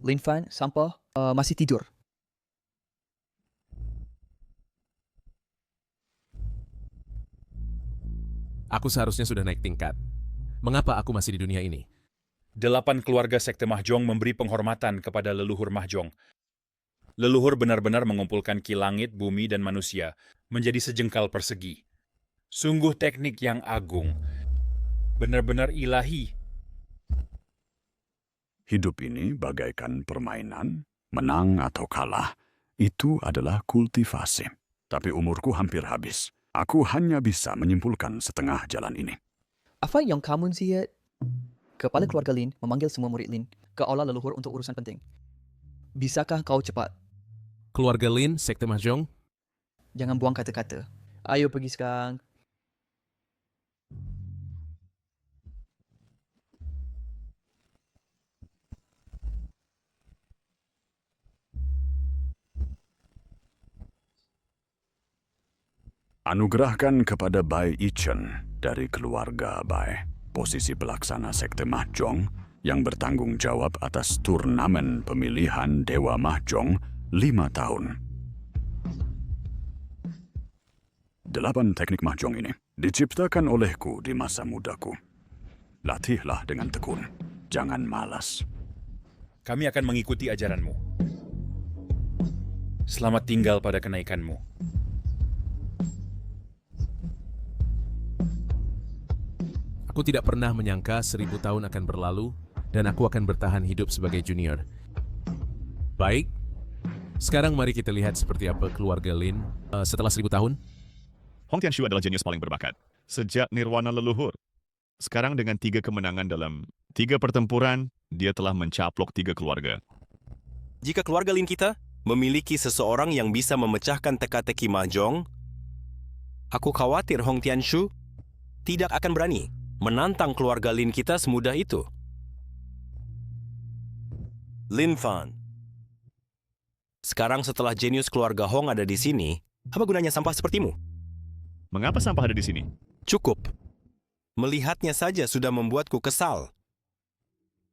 Lin Fan, sampah, masih tidur. Aku seharusnya sudah naik tingkat. Mengapa aku masih di dunia ini? 8 keluarga sekte Mahjong memberi penghormatan kepada leluhur Mahjong. Leluhur benar-benar mengumpulkan ki langit, bumi, dan manusia menjadi sejengkal persegi. Sungguh teknik yang agung. Benar-benar ilahi. Hidup ini bagaikan permainan, menang atau kalah. Itu adalah kultivasi. Tapi umurku hampir habis. Aku hanya bisa menyimpulkan setengah jalan ini. Apa yang kamu lihat? Kepala keluarga Lin memanggil semua murid Lin ke aula leluhur untuk urusan penting. Bisakah kau cepat? Keluarga Lin, Sekte Mahjong? Jangan buang kata-kata. Ayo pergi sekarang. Anugerahkan kepada Bai Ichen dari keluarga Bai, posisi pelaksana Sekte Mahjong yang bertanggung jawab atas turnamen pemilihan Dewa Mahjong 5 tahun. 8 teknik Mahjong ini diciptakan olehku di masa mudaku. Latihlah dengan tekun, jangan malas. Kami akan mengikuti ajaranmu. Selamat tinggal pada kenaikanmu. Aku tidak pernah menyangka 1000 tahun akan berlalu dan aku akan bertahan hidup sebagai junior. Baik, sekarang mari kita lihat seperti apa keluarga Lin setelah 1000 tahun. Hong Tianshu adalah jenius paling berbakat sejak nirwana leluhur. Sekarang dengan 3 kemenangan dalam 3 pertempuran, dia telah mencaplok 3 keluarga. Jika keluarga Lin kita memiliki seseorang yang bisa memecahkan teka-teki mahjong, aku khawatir Hong Tianshu tidak akan berani menantang keluarga Lin kita semudah itu. Lin Fan, sekarang setelah jenius keluarga Hong ada di sini, apa gunanya sampah sepertimu? Mengapa sampah ada di sini? Cukup. Melihatnya saja sudah membuatku kesal.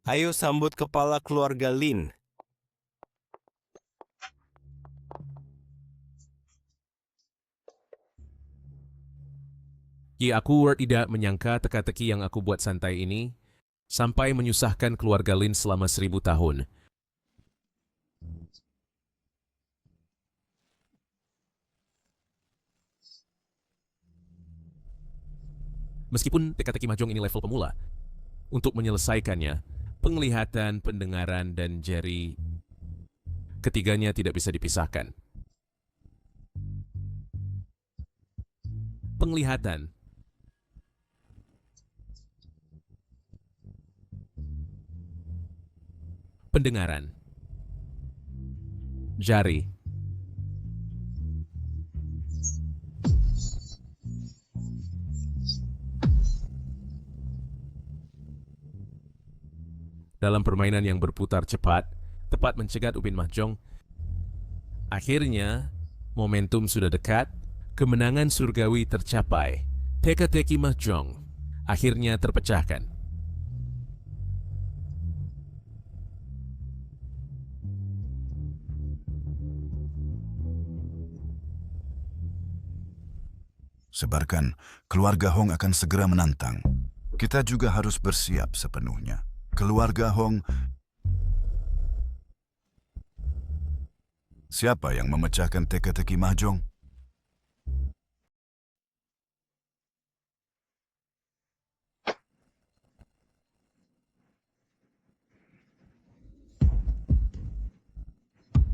Ayo sambut kepala keluarga Lin. Aku tidak menyangka teka-teki yang aku buat santai ini sampai menyusahkan keluarga Lin selama 1000 tahun. Meskipun teka-teki mahjong ini level pemula, untuk menyelesaikannya, penglihatan, pendengaran, dan jari ketiganya tidak bisa dipisahkan. Penglihatan. Pendengaran. Jari. Dalam permainan yang berputar cepat, tepat mencegat Upin Mahjong, akhirnya momentum sudah dekat, kemenangan surgawi tercapai. Teka-teki Mahjong akhirnya terpecahkan. Sebarkan, keluarga Hong akan segera menantang. Kita juga harus bersiap sepenuhnya. Keluarga Hong, siapa yang memecahkan teka-teki mahjong?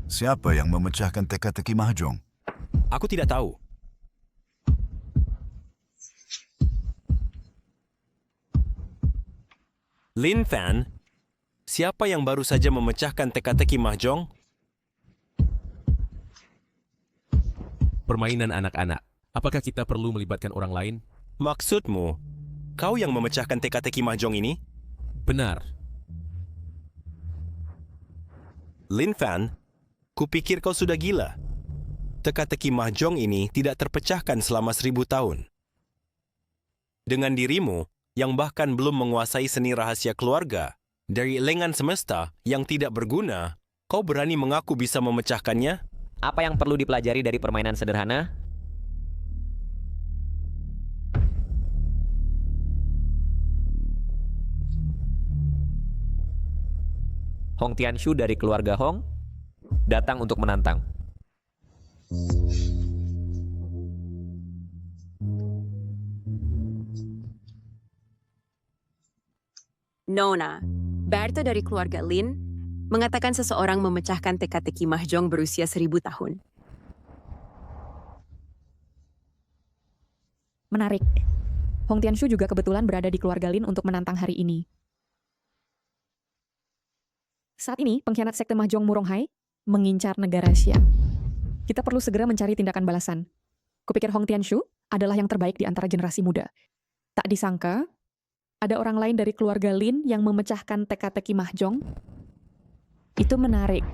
Siapa yang memecahkan teka-teki mahjong? Aku tidak tahu. Lin Fan, siapa yang baru saja memecahkan teka-teki mahjong? Permainan anak-anak. Apakah kita perlu melibatkan orang lain? Maksudmu, kau yang memecahkan teka-teki mahjong ini? Benar. Lin Fan, kupikir kau sudah gila. Teka-teki mahjong ini tidak terpecahkan selama 1000 tahun. Dengan dirimu, yang bahkan belum menguasai seni rahasia keluarga, Dari lengan semesta yang tidak berguna, kau berani mengaku bisa memecahkannya? Apa yang perlu dipelajari dari permainan sederhana? Hong Tianshu dari keluarga Hong datang untuk menantang. Nona, Berto dari keluarga Lin, mengatakan seseorang memecahkan teka-teki mahjong berusia 1000 tahun. Menarik. Hong Tianshu juga kebetulan berada di keluarga Lin untuk menantang hari ini. Saat ini, pengkhianat sekte Mahjong Muronghai mengincar negara Xia. Kita perlu segera mencari tindakan balasan. Kupikir Hong Tianshu adalah yang terbaik di antara generasi muda. Tak disangka, ada orang lain dari keluarga Lin yang memecahkan teka-teki mahjong. Itu menarik.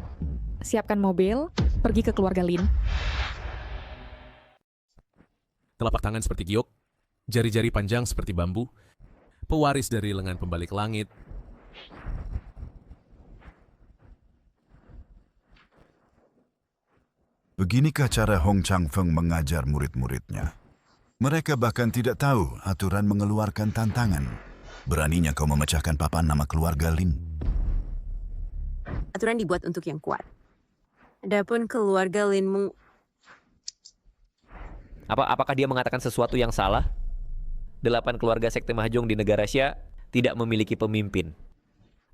Siapkan mobil, pergi ke keluarga Lin. Telapak tangan seperti giok, jari-jari panjang seperti bambu, pewaris dari lengan pembalik langit. Beginikah cara Hong Changfeng mengajar murid-muridnya? Mereka bahkan tidak tahu aturan mengeluarkan tantangan. Beraninya kau memecahkan papan nama keluarga Lin. Aturan dibuat untuk yang kuat. Adapun keluarga Linmu, Apakah dia mengatakan sesuatu yang salah? 8 keluarga sekte Mahjong di negara Xia tidak memiliki pemimpin.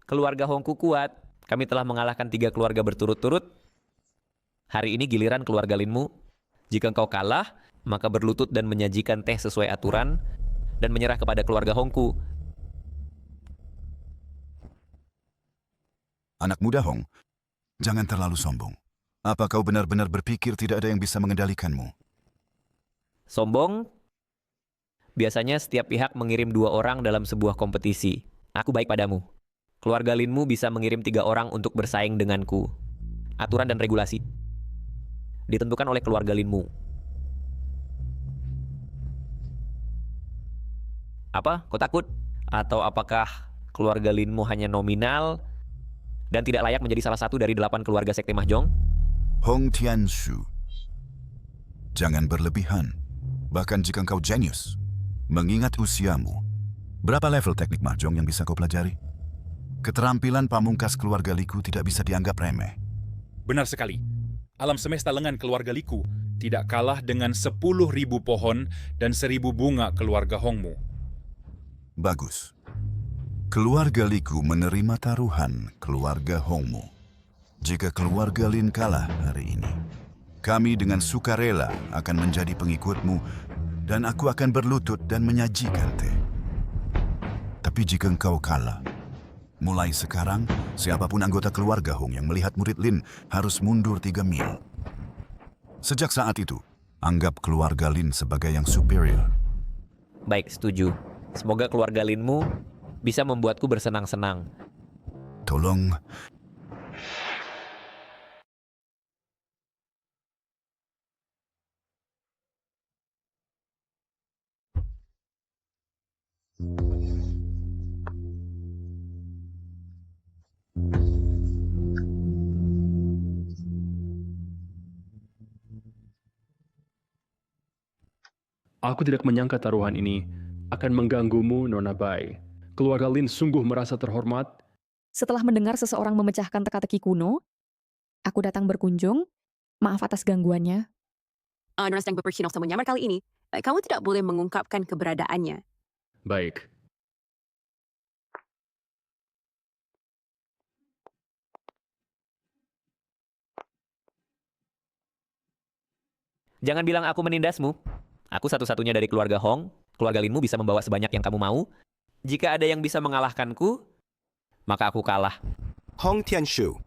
Keluarga Hongku kuat. Kami telah mengalahkan 3 keluarga berturut-turut. Hari ini giliran keluarga Linmu. Jika engkau kalah, maka berlutut dan menyajikan teh sesuai aturan dan menyerah kepada keluarga Hongku. Anak muda Hong, jangan terlalu sombong. Apa kau benar-benar berpikir tidak ada yang bisa mengendalikanmu? Sombong? Biasanya setiap pihak mengirim 2 orang dalam sebuah kompetisi. Aku baik padamu. Keluarga Linmu bisa mengirim 3 orang untuk bersaing denganku. Aturan dan regulasi ditentukan oleh keluarga Linmu. Apa? Kau takut? Atau apakah keluarga Linmu hanya nominal dan tidak layak menjadi salah satu dari 8 keluarga sekte Mahjong? Hong Tianshu, jangan berlebihan. Bahkan jika engkau jenius, mengingat usiamu, berapa level teknik mahjong yang bisa kau pelajari? Keterampilan pamungkas keluarga Liku tidak bisa dianggap remeh. Benar sekali. Alam semesta lengan keluarga Liku tidak kalah dengan 10.000 pohon dan 1.000 bunga keluarga Hongmu. Bagus. Keluarga Liku menerima taruhan keluarga Hongmu. Jika keluarga Lin kalah hari ini, kami dengan sukarela akan menjadi pengikutmu dan aku akan berlutut dan menyajikan teh. Tapi jika engkau kalah, mulai sekarang siapapun anggota keluarga Hong yang melihat murid Lin harus mundur 3 mil. Sejak saat itu, anggap keluarga Lin sebagai yang superior. Baik, setuju. Semoga keluarga Linmu bisa membuatku bersenang-senang. Tolong. Aku tidak menyangka taruhan ini akan mengganggumu, Nona Bai. Keluarga Lin sungguh merasa terhormat. Setelah mendengar seseorang memecahkan teka-teki kuno, aku datang berkunjung. Maaf atas gangguannya. Nona sedang berpercino sama menyamar kali ini. Kamu tidak boleh mengungkapkan keberadaannya. Baik. Jangan bilang aku menindasmu. Aku satu-satunya dari keluarga Hong. Keluarga Linmu bisa membawa sebanyak yang kamu mau. Jika ada yang bisa mengalahkanku, maka aku kalah. Hong Tianshu,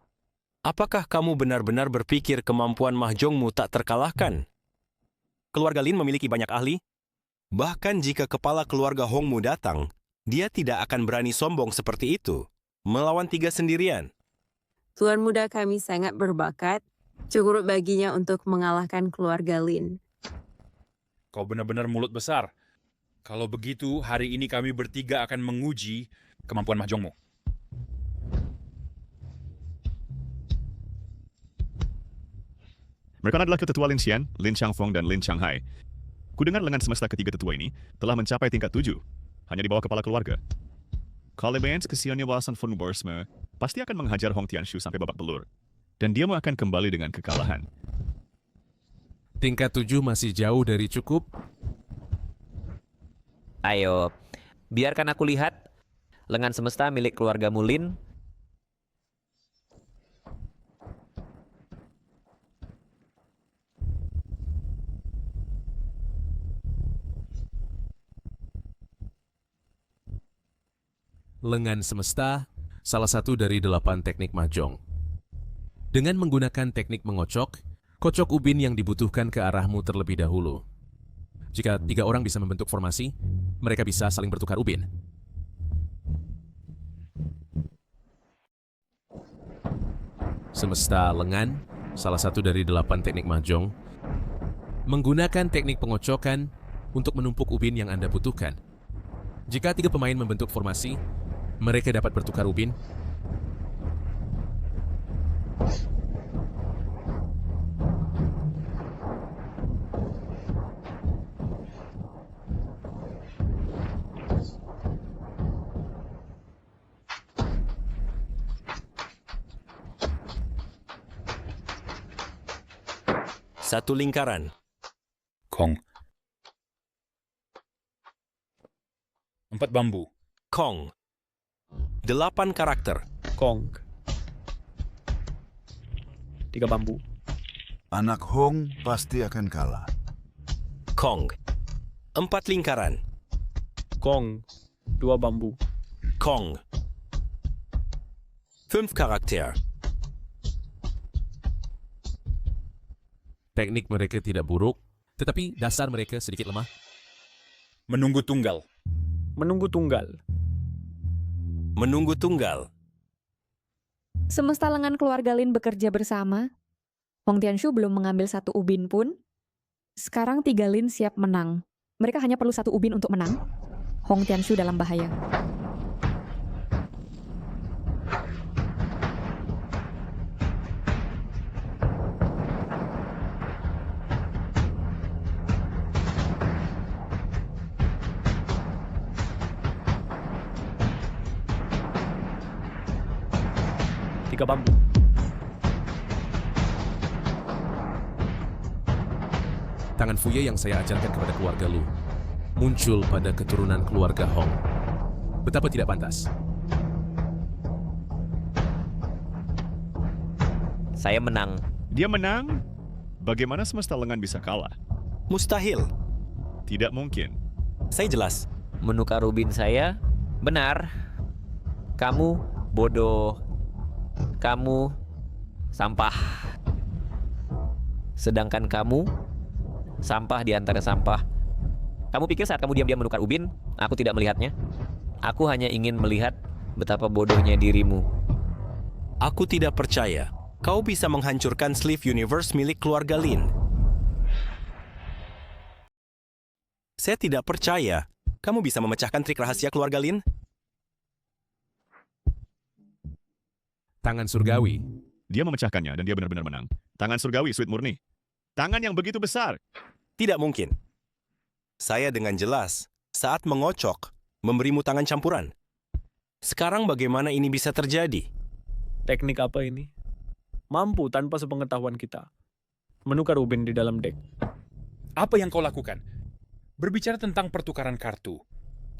apakah kamu benar-benar berpikir kemampuan mahjongmu tak terkalahkan? Keluarga Lin memiliki banyak ahli. Bahkan jika kepala keluarga Hongmu datang, dia tidak akan berani sombong seperti itu, melawan 3 sendirian. Tuan muda kami sangat berbakat. Cukup baginya untuk mengalahkan keluarga Lin. Kau benar-benar mulut besar. Kalau begitu, hari ini kami bertiga akan menguji kemampuan mahjongmu. Mereka adalah ketetua Lin Xian, Lin Changfeng, dan Lin Changhai. Kudengar lengan semesta ketiga tetua ini telah mencapai tingkat 7, hanya di bawah kepala keluarga. Kalian kesionawasan von Borsme pasti akan menghajar Hong Tianshu sampai babak belur, dan dia akan kembali dengan kekalahan. Tingkat 7 masih jauh dari cukup. Ayo, biarkan aku lihat lengan semesta milik keluarga Mulin. Lengan semesta, salah satu dari 8 teknik mahjong. Dengan menggunakan teknik mengocok, kocok ubin yang dibutuhkan ke arahmu terlebih dahulu. Jika 3 orang bisa membentuk formasi, mereka bisa saling bertukar ubin. Semesta lengan, salah satu dari 8 teknik mahjong, menggunakan teknik pengocokan untuk menumpuk ubin yang Anda butuhkan. Jika 3 pemain membentuk formasi, mereka dapat bertukar ubin. Satu lingkaran. Kong. 4 bambu. Kong. 8 karakter. Kong. 3 bambu. Anak Hong pasti akan kalah. Kong. 4 lingkaran. Kong. 2 bambu. Kong. 5 karakter. Teknik mereka tidak buruk, tetapi dasar mereka sedikit lemah. Menunggu tunggal. Menunggu tunggal. Menunggu tunggal. Semesta lengan keluarga Lin bekerja bersama. Hong Tianshu belum mengambil 1 ubin pun. Sekarang 3 Lin siap menang. Mereka hanya perlu 1 ubin untuk menang. Hong Tianshu dalam bahaya. Tiga bambu. Tangan Fuye yang saya ajarkan kepada keluarga Lu muncul pada keturunan keluarga Hong. Betapa tidak pantas. Saya menang. Dia menang? Bagaimana semesta lengan bisa kalah? Mustahil. Tidak mungkin. Saya jelas. Menukar ubin saya, benar. Kamu bodoh. Kamu sampah. Sedangkan kamu sampah di antara sampah. Kamu pikir saat kamu diam-diam menukar ubin, aku tidak melihatnya? Aku hanya ingin melihat betapa bodohnya dirimu. Aku tidak percaya kau bisa menghancurkan Sleeve Universe milik keluarga Lin. Saya tidak percaya kamu bisa memecahkan trik rahasia keluarga Lin. Tangan surgawi. Dia memecahkannya dan dia benar-benar menang. Tangan surgawi, Sweet Murni. Tangan yang begitu besar. Tidak mungkin. Saya dengan jelas saat mengocok memberimu tangan campuran. Sekarang bagaimana ini bisa terjadi? Teknik apa ini? Mampu tanpa sepengetahuan kita. Menukar ubin di dalam deck. Apa yang kau lakukan? Berbicara tentang pertukaran kartu.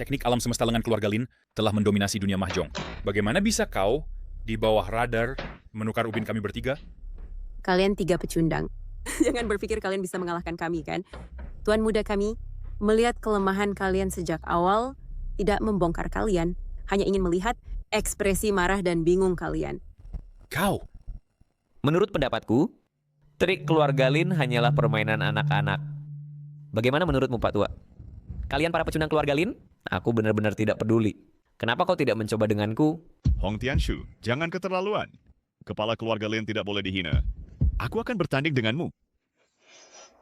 Teknik alam semesta lengan keluarga Lin telah mendominasi dunia mahjong. Bagaimana bisa kau di bawah radar menukar ubin kami bertiga? Kalian 3 pecundang. Jangan berpikir kalian bisa mengalahkan kami, kan? Tuan muda kami, melihat kelemahan kalian sejak awal, tidak membongkar kalian. Hanya ingin melihat ekspresi marah dan bingung kalian. Kau? Menurut pendapatku, trik keluarga Lin hanyalah permainan anak-anak. Bagaimana menurutmu, Pak Tua? Kalian para pecundang keluarga Lin? Aku benar-benar tidak peduli. Kenapa kau tidak mencoba denganku? Hong Tianshu, jangan keterlaluan. Kepala keluarga Lin tidak boleh dihina. Aku akan bertanding denganmu.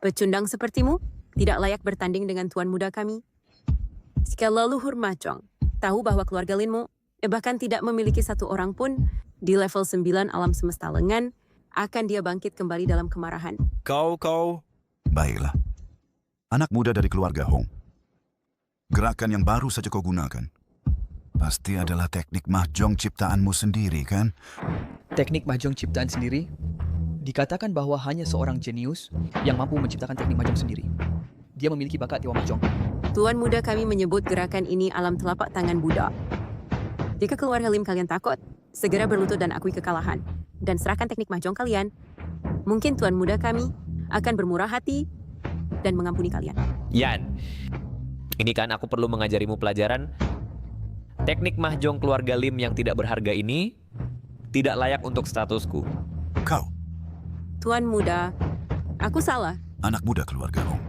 Pecundang sepertimu tidak layak bertanding dengan tuan muda kami. Jika leluhur mahjong tahu bahwa keluarga Linmu bahkan tidak memiliki 1 orang pun di level 9 alam semesta lengan, akan dia bangkit kembali dalam kemarahan. Kau... Baiklah. Anak muda dari keluarga Hong. Gerakan yang baru saja kau gunakan. Pasti adalah teknik mahjong ciptaanmu sendiri, kan? Teknik mahjong ciptaan sendiri dikatakan bahwa hanya seorang jenius yang mampu menciptakan teknik mahjong sendiri. Dia memiliki bakat dewa mahjong. Tuan muda kami menyebut gerakan ini alam telapak tangan Buddha. Jika keluarga Lim kalian takut, segera berlutut dan akui kekalahan. Dan serahkan teknik mahjong kalian. Mungkin tuan muda kami akan bermurah hati dan mengampuni kalian. Yan, ini kan aku perlu mengajarimu pelajaran. Teknik mahjong keluarga Lim yang tidak berharga ini tidak layak untuk statusku. Kau, Tuan muda, aku salah. anak muda keluarga Hong.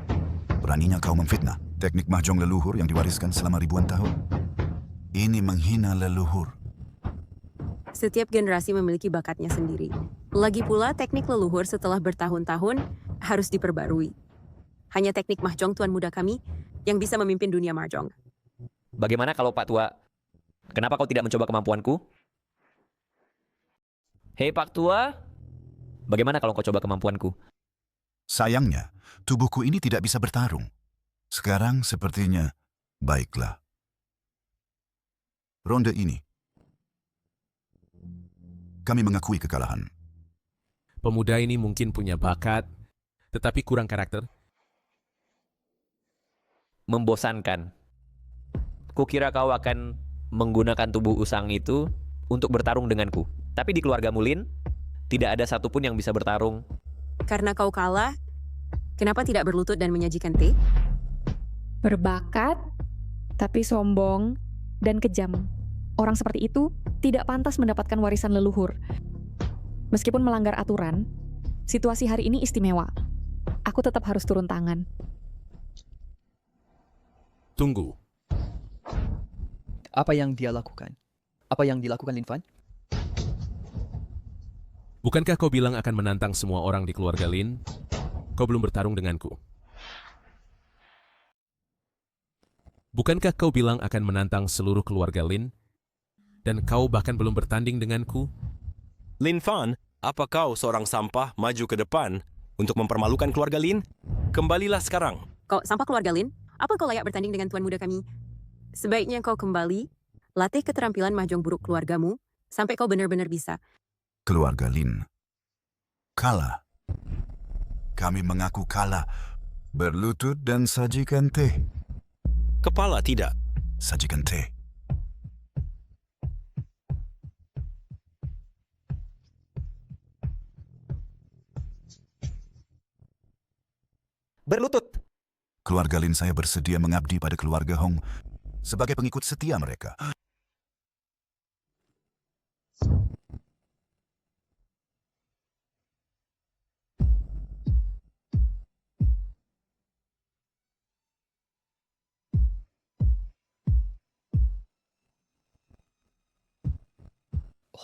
Beraninya kau memfitnah teknik mahjong leluhur yang diwariskan selama ribuan tahun. Ini menghina leluhur. Setiap generasi memiliki bakatnya sendiri. Lagi pula, teknik leluhur setelah bertahun-tahun harus diperbarui. Hanya teknik mahjong tuan muda kami yang bisa memimpin dunia mahjong. Bagaimana kalau Pak Tua? Kenapa kau tidak mencoba kemampuanku? Hei Pak Tua, bagaimana kalau kau coba kemampuanku? Sayangnya, tubuhku ini tidak bisa bertarung. Sekarang sepertinya, baiklah. Ronde ini, kami mengakui kekalahan. Pemuda ini mungkin punya bakat, tetapi kurang karakter. Membosankan. Kukira kau akan menggunakan tubuh usang itu untuk bertarung denganku. Tapi di keluarga Mulin, tidak ada satupun yang bisa bertarung. Karena kau kalah, kenapa tidak berlutut dan menyajikan teh? Berbakat, tapi sombong dan kejam. Orang seperti itu tidak pantas mendapatkan warisan leluhur. Meskipun melanggar aturan, situasi hari ini istimewa. Aku tetap harus turun tangan. Tunggu. Apa yang dia lakukan? Apa yang dilakukan Lin Fan? Bukankah kau bilang akan menantang semua orang di keluarga Lin? Kau belum bertarung denganku. Bukankah kau bilang akan menantang seluruh keluarga Lin? Dan kau bahkan belum bertanding denganku? Lin Fan, apa kau seorang sampah maju ke depan untuk mempermalukan keluarga Lin? Kembalilah sekarang. Kau sampah keluarga Lin? Apa kau layak bertanding dengan tuan muda kami? Sebaiknya kau kembali, latih keterampilan mahjong buruk keluargamu, sampai kau benar-benar bisa. Keluarga Lin kalah. Kami mengaku kalah. Berlutut dan sajikan teh. Kepala tidak. Sajikan teh. Berlutut. Keluarga Lin saya bersedia mengabdi pada keluarga Hong sebagai pengikut setia mereka.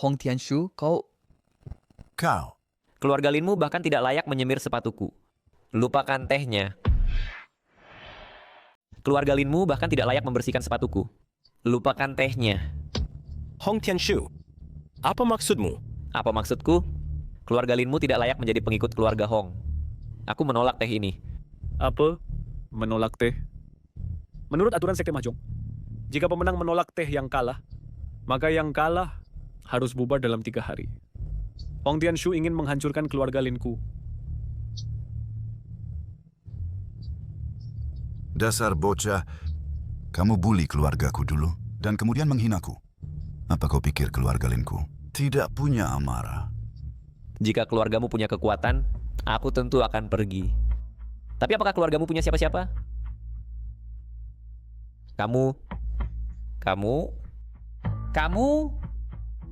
Hong Tianshu, kau... Keluarga Linmu bahkan tidak layak menyemir sepatuku. Lupakan tehnya. Keluarga Linmu bahkan tidak layak membersihkan sepatuku. Lupakan tehnya. Hong Tianshu, apa maksudmu? Apa maksudku? Keluarga Linmu tidak layak menjadi pengikut keluarga Hong. Aku menolak teh ini. Apa? Menolak teh? Menurut aturan sekte mahjong, jika pemenang menolak teh yang kalah, maka yang kalah harus bubar dalam 3 hari. Hong Tianshu ingin menghancurkan keluarga Linku. Dasar bocah, kamu bully keluargaku dulu dan kemudian menghinaku. Apa kau pikir keluarga Linku tidak punya amarah? Jika keluargamu punya kekuatan, aku tentu akan pergi. Tapi apakah keluargamu punya siapa-siapa? Kamu,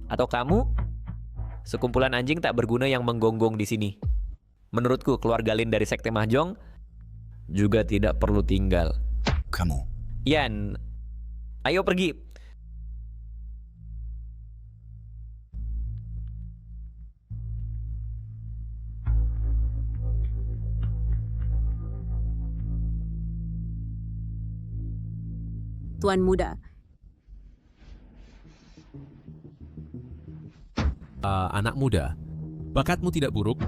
atau kamu? Sekumpulan anjing tak berguna yang menggonggong di sini. Menurutku, keluarga Lin dari sekte mahjong juga tidak perlu tinggal. Kamu? Yan, ayo pergi. Tuan muda, Anak muda, Bakatmu tidak buruk,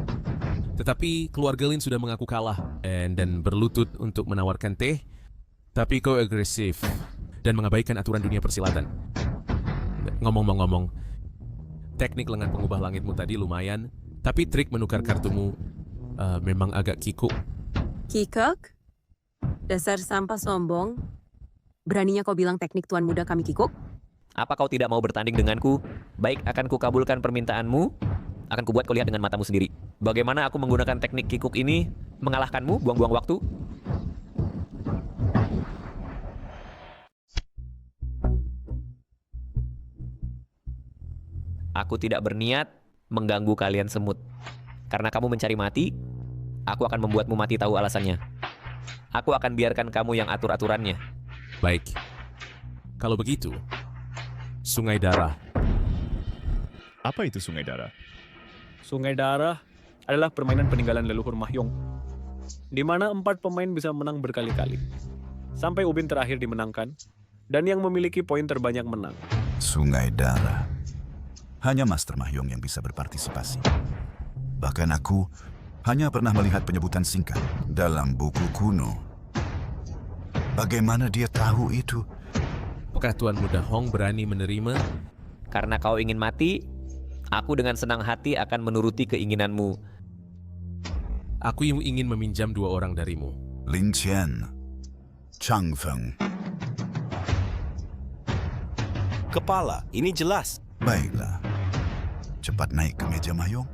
tetapi keluarga Lin sudah mengaku kalah dan berlutut untuk menawarkan teh, tapi kau agresif dan mengabaikan aturan dunia persilatan. Ngomong-ngomong, teknik lengan pengubah langitmu tadi lumayan, tapi trik menukar kartumu memang agak kikuk. Kikuk? Dasar sampah sombong. Beraninya kau bilang teknik tuan muda kami kikuk? Apa kau tidak mau bertanding denganku? Baik, akan kukabulkan permintaanmu. Akan kubuat kau lihat dengan matamu sendiri. Bagaimana aku menggunakan teknik kikuk ini mengalahkanmu, buang-buang waktu? Aku tidak berniat mengganggu kalian semut. Karena kamu mencari mati, aku akan membuatmu mati tahu alasannya. Aku akan biarkan kamu yang atur aturannya. Baik, kalau begitu, Sungai Darah. Apa itu Sungai Darah? Sungai Darah adalah permainan peninggalan leluhur Mahjong, di mana 4 pemain bisa menang berkali-kali, sampai ubin terakhir dimenangkan, dan yang memiliki poin terbanyak menang. Sungai Darah. Hanya Master Mahjong yang bisa berpartisipasi. Bahkan aku hanya pernah melihat penyebutan singkat dalam buku kuno. Bagaimana dia tahu itu? Apakah Tuan Muda Hong berani menerima? Karena kau ingin mati, aku dengan senang hati akan menuruti keinginanmu. Aku yang ingin meminjam 2 orang darimu. Lin Qian, Chang Feng. Kepala, ini jelas. Baiklah. Cepat naik ke meja Mahjong.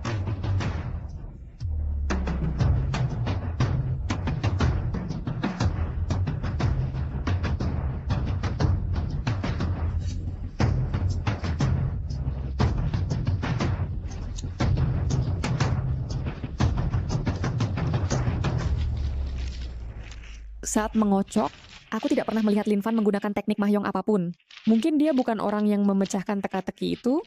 Saat mengocok, aku tidak pernah melihat Lin Fan menggunakan teknik Mahjong apapun. Mungkin dia bukan orang yang memecahkan teka-teki itu.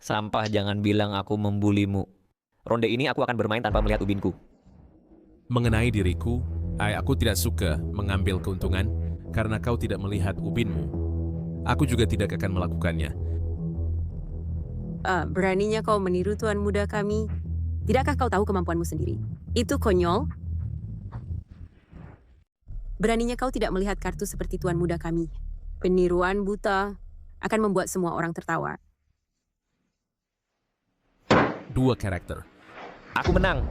Sampah, jangan bilang aku membulimu. Ronde ini aku akan bermain tanpa melihat ubinku. Mengenai diriku, aku tidak suka mengambil keuntungan karena kau tidak melihat ubinmu. Aku juga tidak akan melakukannya. Beraninya kau meniru tuan muda kami. Tidakkah kau tahu kemampuanmu sendiri? Itu konyol. Beraninya kau tidak melihat kartu seperti tuan muda kami. Peniruan buta akan membuat semua orang tertawa. 2 karakter. Aku menang.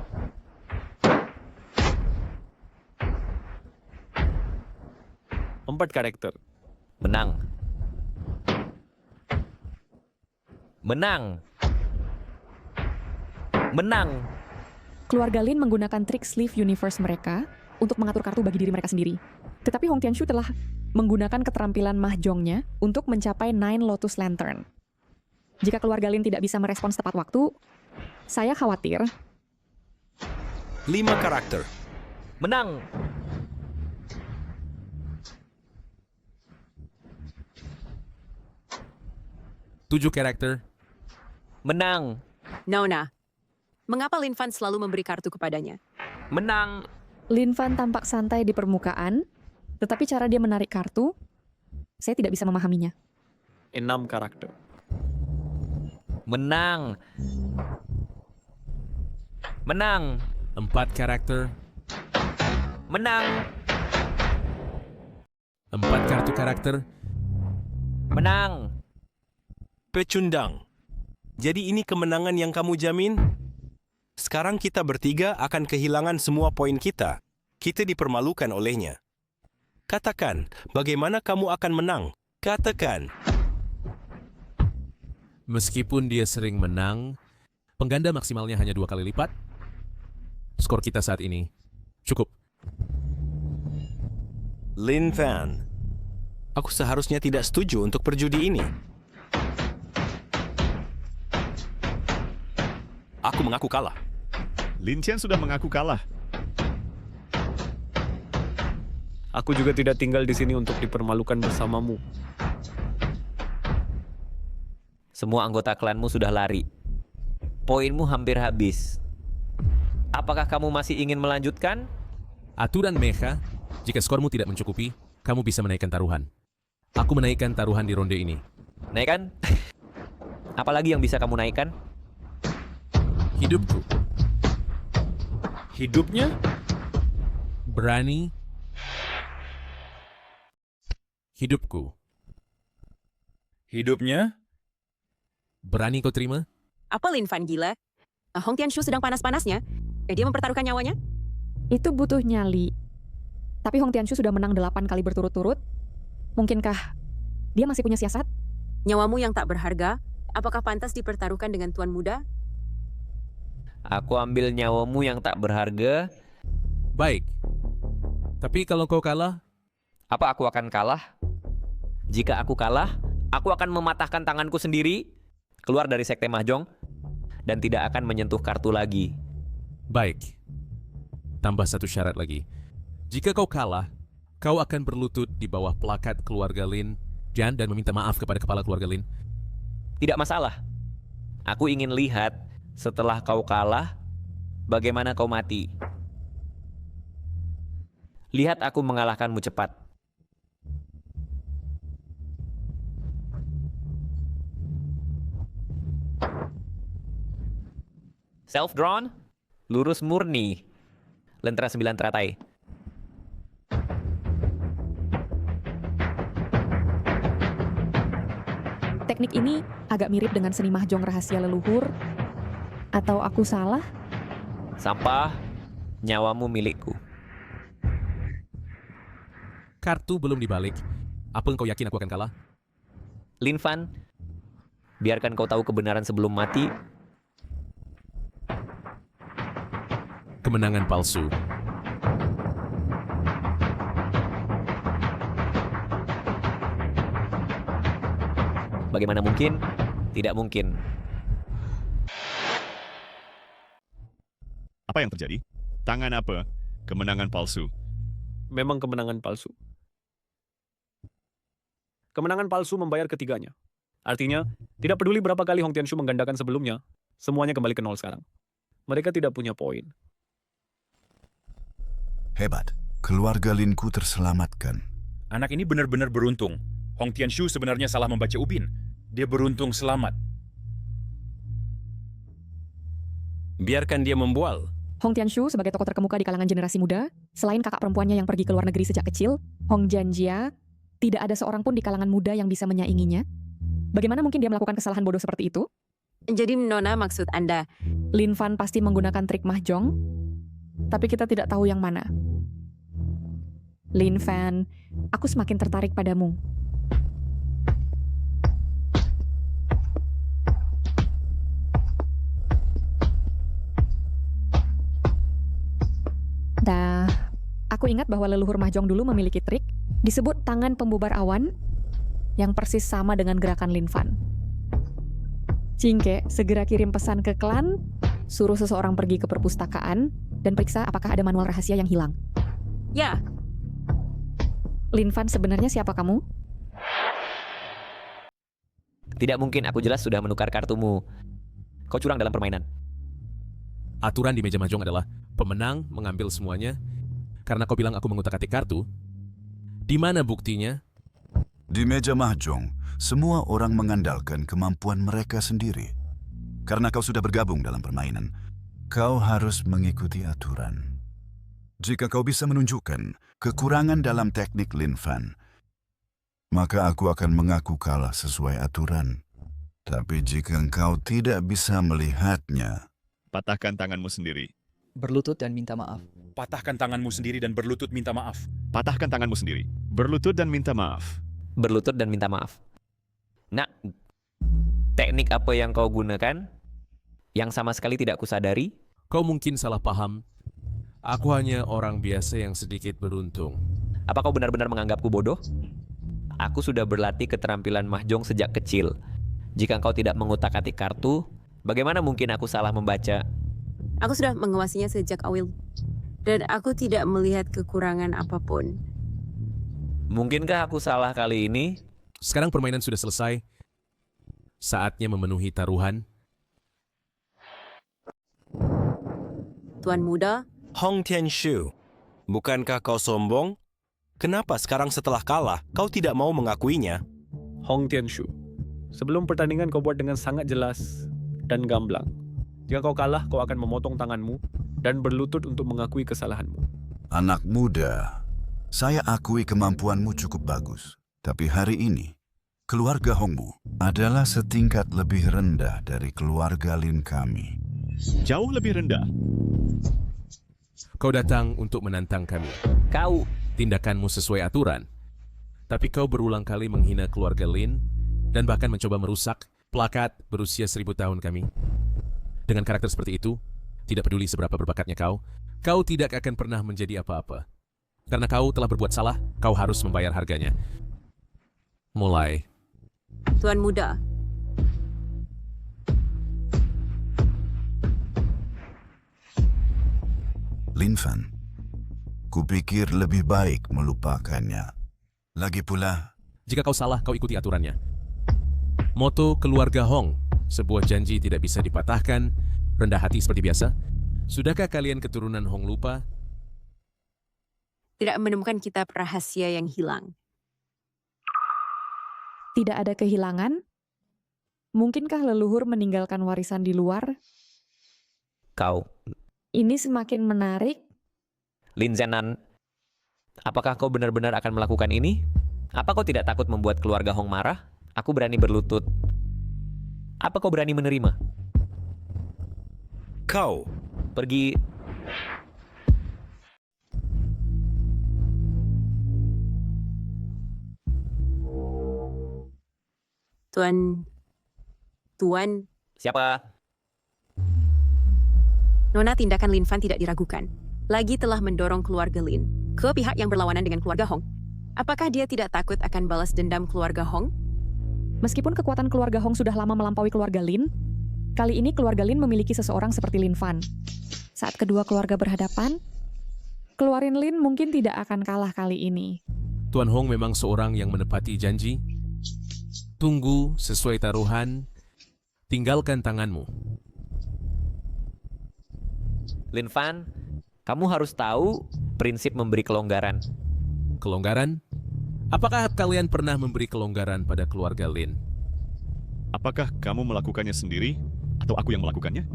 Empat karakter. Menang. Menang. Menang. Keluarga Lin menggunakan trik Sleeve Universe mereka untuk mengatur kartu bagi diri mereka sendiri. Tetapi Hong Tianshu telah menggunakan keterampilan mahjongnya untuk mencapai 9 Lotus Lantern. Jika keluarga Lin tidak bisa merespons tepat waktu, saya khawatir 5 karakter. Menang. Tujuh karakter. Menang. Nona, mengapa Lin Fan selalu memberi kartu kepadanya? Menang. Lin Fan tampak santai di permukaan, tetapi cara dia menarik kartu, saya tidak bisa memahaminya. 6 karakter. Menang. Menang. 4 karakter. Menang. 4 kartu karakter. Menang. Pecundang. Jadi ini kemenangan yang kamu jamin? Sekarang kita bertiga akan kehilangan semua poin kita. Kita dipermalukan olehnya. Katakan, bagaimana kamu akan menang? Katakan. Meskipun dia sering menang, pengganda maksimalnya hanya 2 kali lipat. Skor kita saat ini cukup. Lin Fan, aku seharusnya tidak setuju untuk perjudi ini. Aku mengaku kalah. Lin Qian sudah mengaku kalah. Aku juga tidak tinggal di sini untuk dipermalukan bersamamu. Semua anggota klanmu sudah lari. Poinmu hampir habis. Apakah kamu masih ingin melanjutkan? Aturan Mecha, jika skormu tidak mencukupi, kamu bisa menaikkan taruhan. Aku menaikkan taruhan di ronde ini. Naikkan? Apalagi yang bisa kamu naikkan? Hidupku. Hidupnya? Berani. Hidupku. Hidupnya? Berani kau terima? Apa Lin Fan gila? Hong Tianshu sedang panas-panasnya. Dia mempertaruhkan nyawanya? Itu butuh nyali. Tapi Hong Tianshu sudah menang 8 kali berturut-turut. Mungkinkah dia masih punya siasat? Nyawamu yang tak berharga, apakah pantas dipertaruhkan dengan tuan muda? Aku ambil nyawamu yang tak berharga. Baik. Tapi kalau kau kalah, Apa aku akan kalah? Jika aku kalah, aku akan mematahkan tanganku sendiri, keluar dari sekte Mahjong, dan tidak akan menyentuh kartu lagi. baik. Tambah satu syarat lagi. Jika kau kalah, kau akan berlutut di bawah plakat keluarga Lin dan meminta maaf kepada kepala keluarga Lin. Tidak masalah. Aku ingin lihat setelah kau kalah, bagaimana kau mati. Lihat aku mengalahkanmu cepat. Self-drawn, lurus murni. Lentera 9 teratai. Teknik ini agak mirip dengan seni mahjong rahasia leluhur. Atau aku salah? Sampah, nyawamu milikku. Kartu belum dibalik. Apa engkau yakin aku akan kalah? Lin Fan, biarkan kau tahu kebenaran sebelum mati. Kemenangan palsu. Bagaimana mungkin? Tidak mungkin. Apa yang terjadi? Tangan apa? Kemenangan palsu. Memang kemenangan palsu. Kemenangan palsu membayar ketiganya. Artinya, tidak peduli berapa kali Hong Tianshu menggandakan sebelumnya, semuanya kembali ke nol sekarang. Mereka tidak punya poin. Hebat, keluarga Linku terselamatkan. Anak ini benar-benar beruntung. Hong Tianshu sebenarnya salah membaca ubin. Dia beruntung selamat. Biarkan dia membual. Hong Tianshu sebagai tokoh terkemuka di kalangan generasi muda, selain kakak perempuannya yang pergi ke luar negeri sejak kecil, Hong Janjia, tidak ada seorang pun di kalangan muda yang bisa menyainginya. Bagaimana mungkin dia melakukan kesalahan bodoh seperti itu? Jadi Nona maksud Anda, Lin Fan pasti menggunakan trik mahjong, tapi kita tidak tahu yang mana. Lin Fan, aku semakin tertarik padamu. Dah, aku ingat bahwa leluhur mahjong dulu memiliki trik disebut tangan pembubar awan yang persis sama dengan gerakan Lin Fan. Cingke, segera kirim pesan ke klan, suruh seseorang pergi ke perpustakaan, dan periksa apakah ada manual rahasia yang hilang. ya, Lin Fan, sebenarnya siapa kamu? Tidak mungkin, aku jelas sudah menukar kartumu. Kau curang dalam permainan. Aturan di meja mahjong adalah pemenang mengambil semuanya. Karena kau bilang aku mengutak-atik kartu. Di mana buktinya? Di meja mahjong, semua orang mengandalkan kemampuan mereka sendiri. Karena kau sudah bergabung dalam permainan, kau harus mengikuti aturan. Jika kau bisa menunjukkan kekurangan dalam teknik Lin Fan, maka aku akan mengaku kalah sesuai aturan. Tapi jika engkau tidak bisa melihatnya, Patahkan tanganmu sendiri. Berlutut dan minta maaf. Patahkan tanganmu sendiri dan berlutut minta maaf. Patahkan tanganmu sendiri. Berlutut dan minta maaf. Berlutut dan minta maaf. Nah, teknik apa yang kau gunakan yang sama sekali tidak kusadari? Kau mungkin salah paham. Aku hanya orang biasa yang sedikit beruntung. Apa kau benar-benar menganggapku bodoh? Aku sudah berlatih keterampilan mahjong sejak kecil. Jika kau tidak mengutak-atik kartu, bagaimana mungkin aku salah membaca? aku sudah mengawasinya sejak awal. Dan aku tidak melihat kekurangan apapun. Mungkinkah aku salah kali ini? Sekarang permainan sudah selesai. Saatnya memenuhi taruhan. Tuan muda, Hong Tianshu, bukankah kau sombong? Kenapa sekarang setelah kalah, kau tidak mau mengakuinya? Hong Tianshu, sebelum pertandingan kau buat dengan sangat jelas dan gamblang. Jika kau kalah, kau akan memotong tanganmu dan berlutut untuk mengakui kesalahanmu. Anak muda, saya akui kemampuanmu cukup bagus. Tapi hari ini, keluarga Hongmu adalah setingkat lebih rendah dari keluarga Lin kami. Jauh lebih rendah. Kau datang untuk menantang kami. Kau, Tindakanmu sesuai aturan. Tapi kau berulang kali menghina keluarga Lin dan bahkan mencoba merusak plakat berusia 1000 tahun kami. Dengan karakter seperti itu, tidak peduli seberapa berbakatnya kau tidak akan pernah menjadi apa-apa. Karena kau telah berbuat salah, kau harus membayar harganya. Mulai. Tuan muda, Lin Fan, kupikir lebih baik melupakannya. Lagi pula, Jika kau salah, kau ikuti aturannya. Moto keluarga Hong, sebuah janji tidak bisa dipatahkan, rendah hati seperti biasa. Sudahkah kalian keturunan Hong lupa? tidak menemukan kitab rahasia yang hilang. Tidak ada kehilangan? Mungkinkah leluhur meninggalkan warisan di luar? kau. Ini semakin menarik. Lin Zenan, apakah kau benar-benar akan melakukan ini? Apa kau tidak takut membuat keluarga Hong marah? Aku berani berlutut. Apa kau berani menerima? Kau, Pergi. Tuan, Siapa? Nona tindakan Lin Fan tidak diragukan. Lagi telah mendorong keluarga Lin ke pihak yang berlawanan dengan keluarga Hong. Apakah dia tidak takut akan balas dendam keluarga Hong? Meskipun kekuatan keluarga Hong sudah lama melampaui keluarga Lin, kali ini keluarga Lin memiliki seseorang seperti Lin Fan. Saat kedua keluarga berhadapan, keluarin Lin mungkin tidak akan kalah kali ini. Tuan Hong memang seorang yang menepati janji. Tunggu sesuai taruhan, tinggalkan tanganmu. Lin Fan, kamu harus tahu prinsip memberi kelonggaran. Kelonggaran? Apakah kalian pernah memberi kelonggaran pada keluarga Lin? Apakah kamu melakukannya sendiri atau aku yang melakukannya?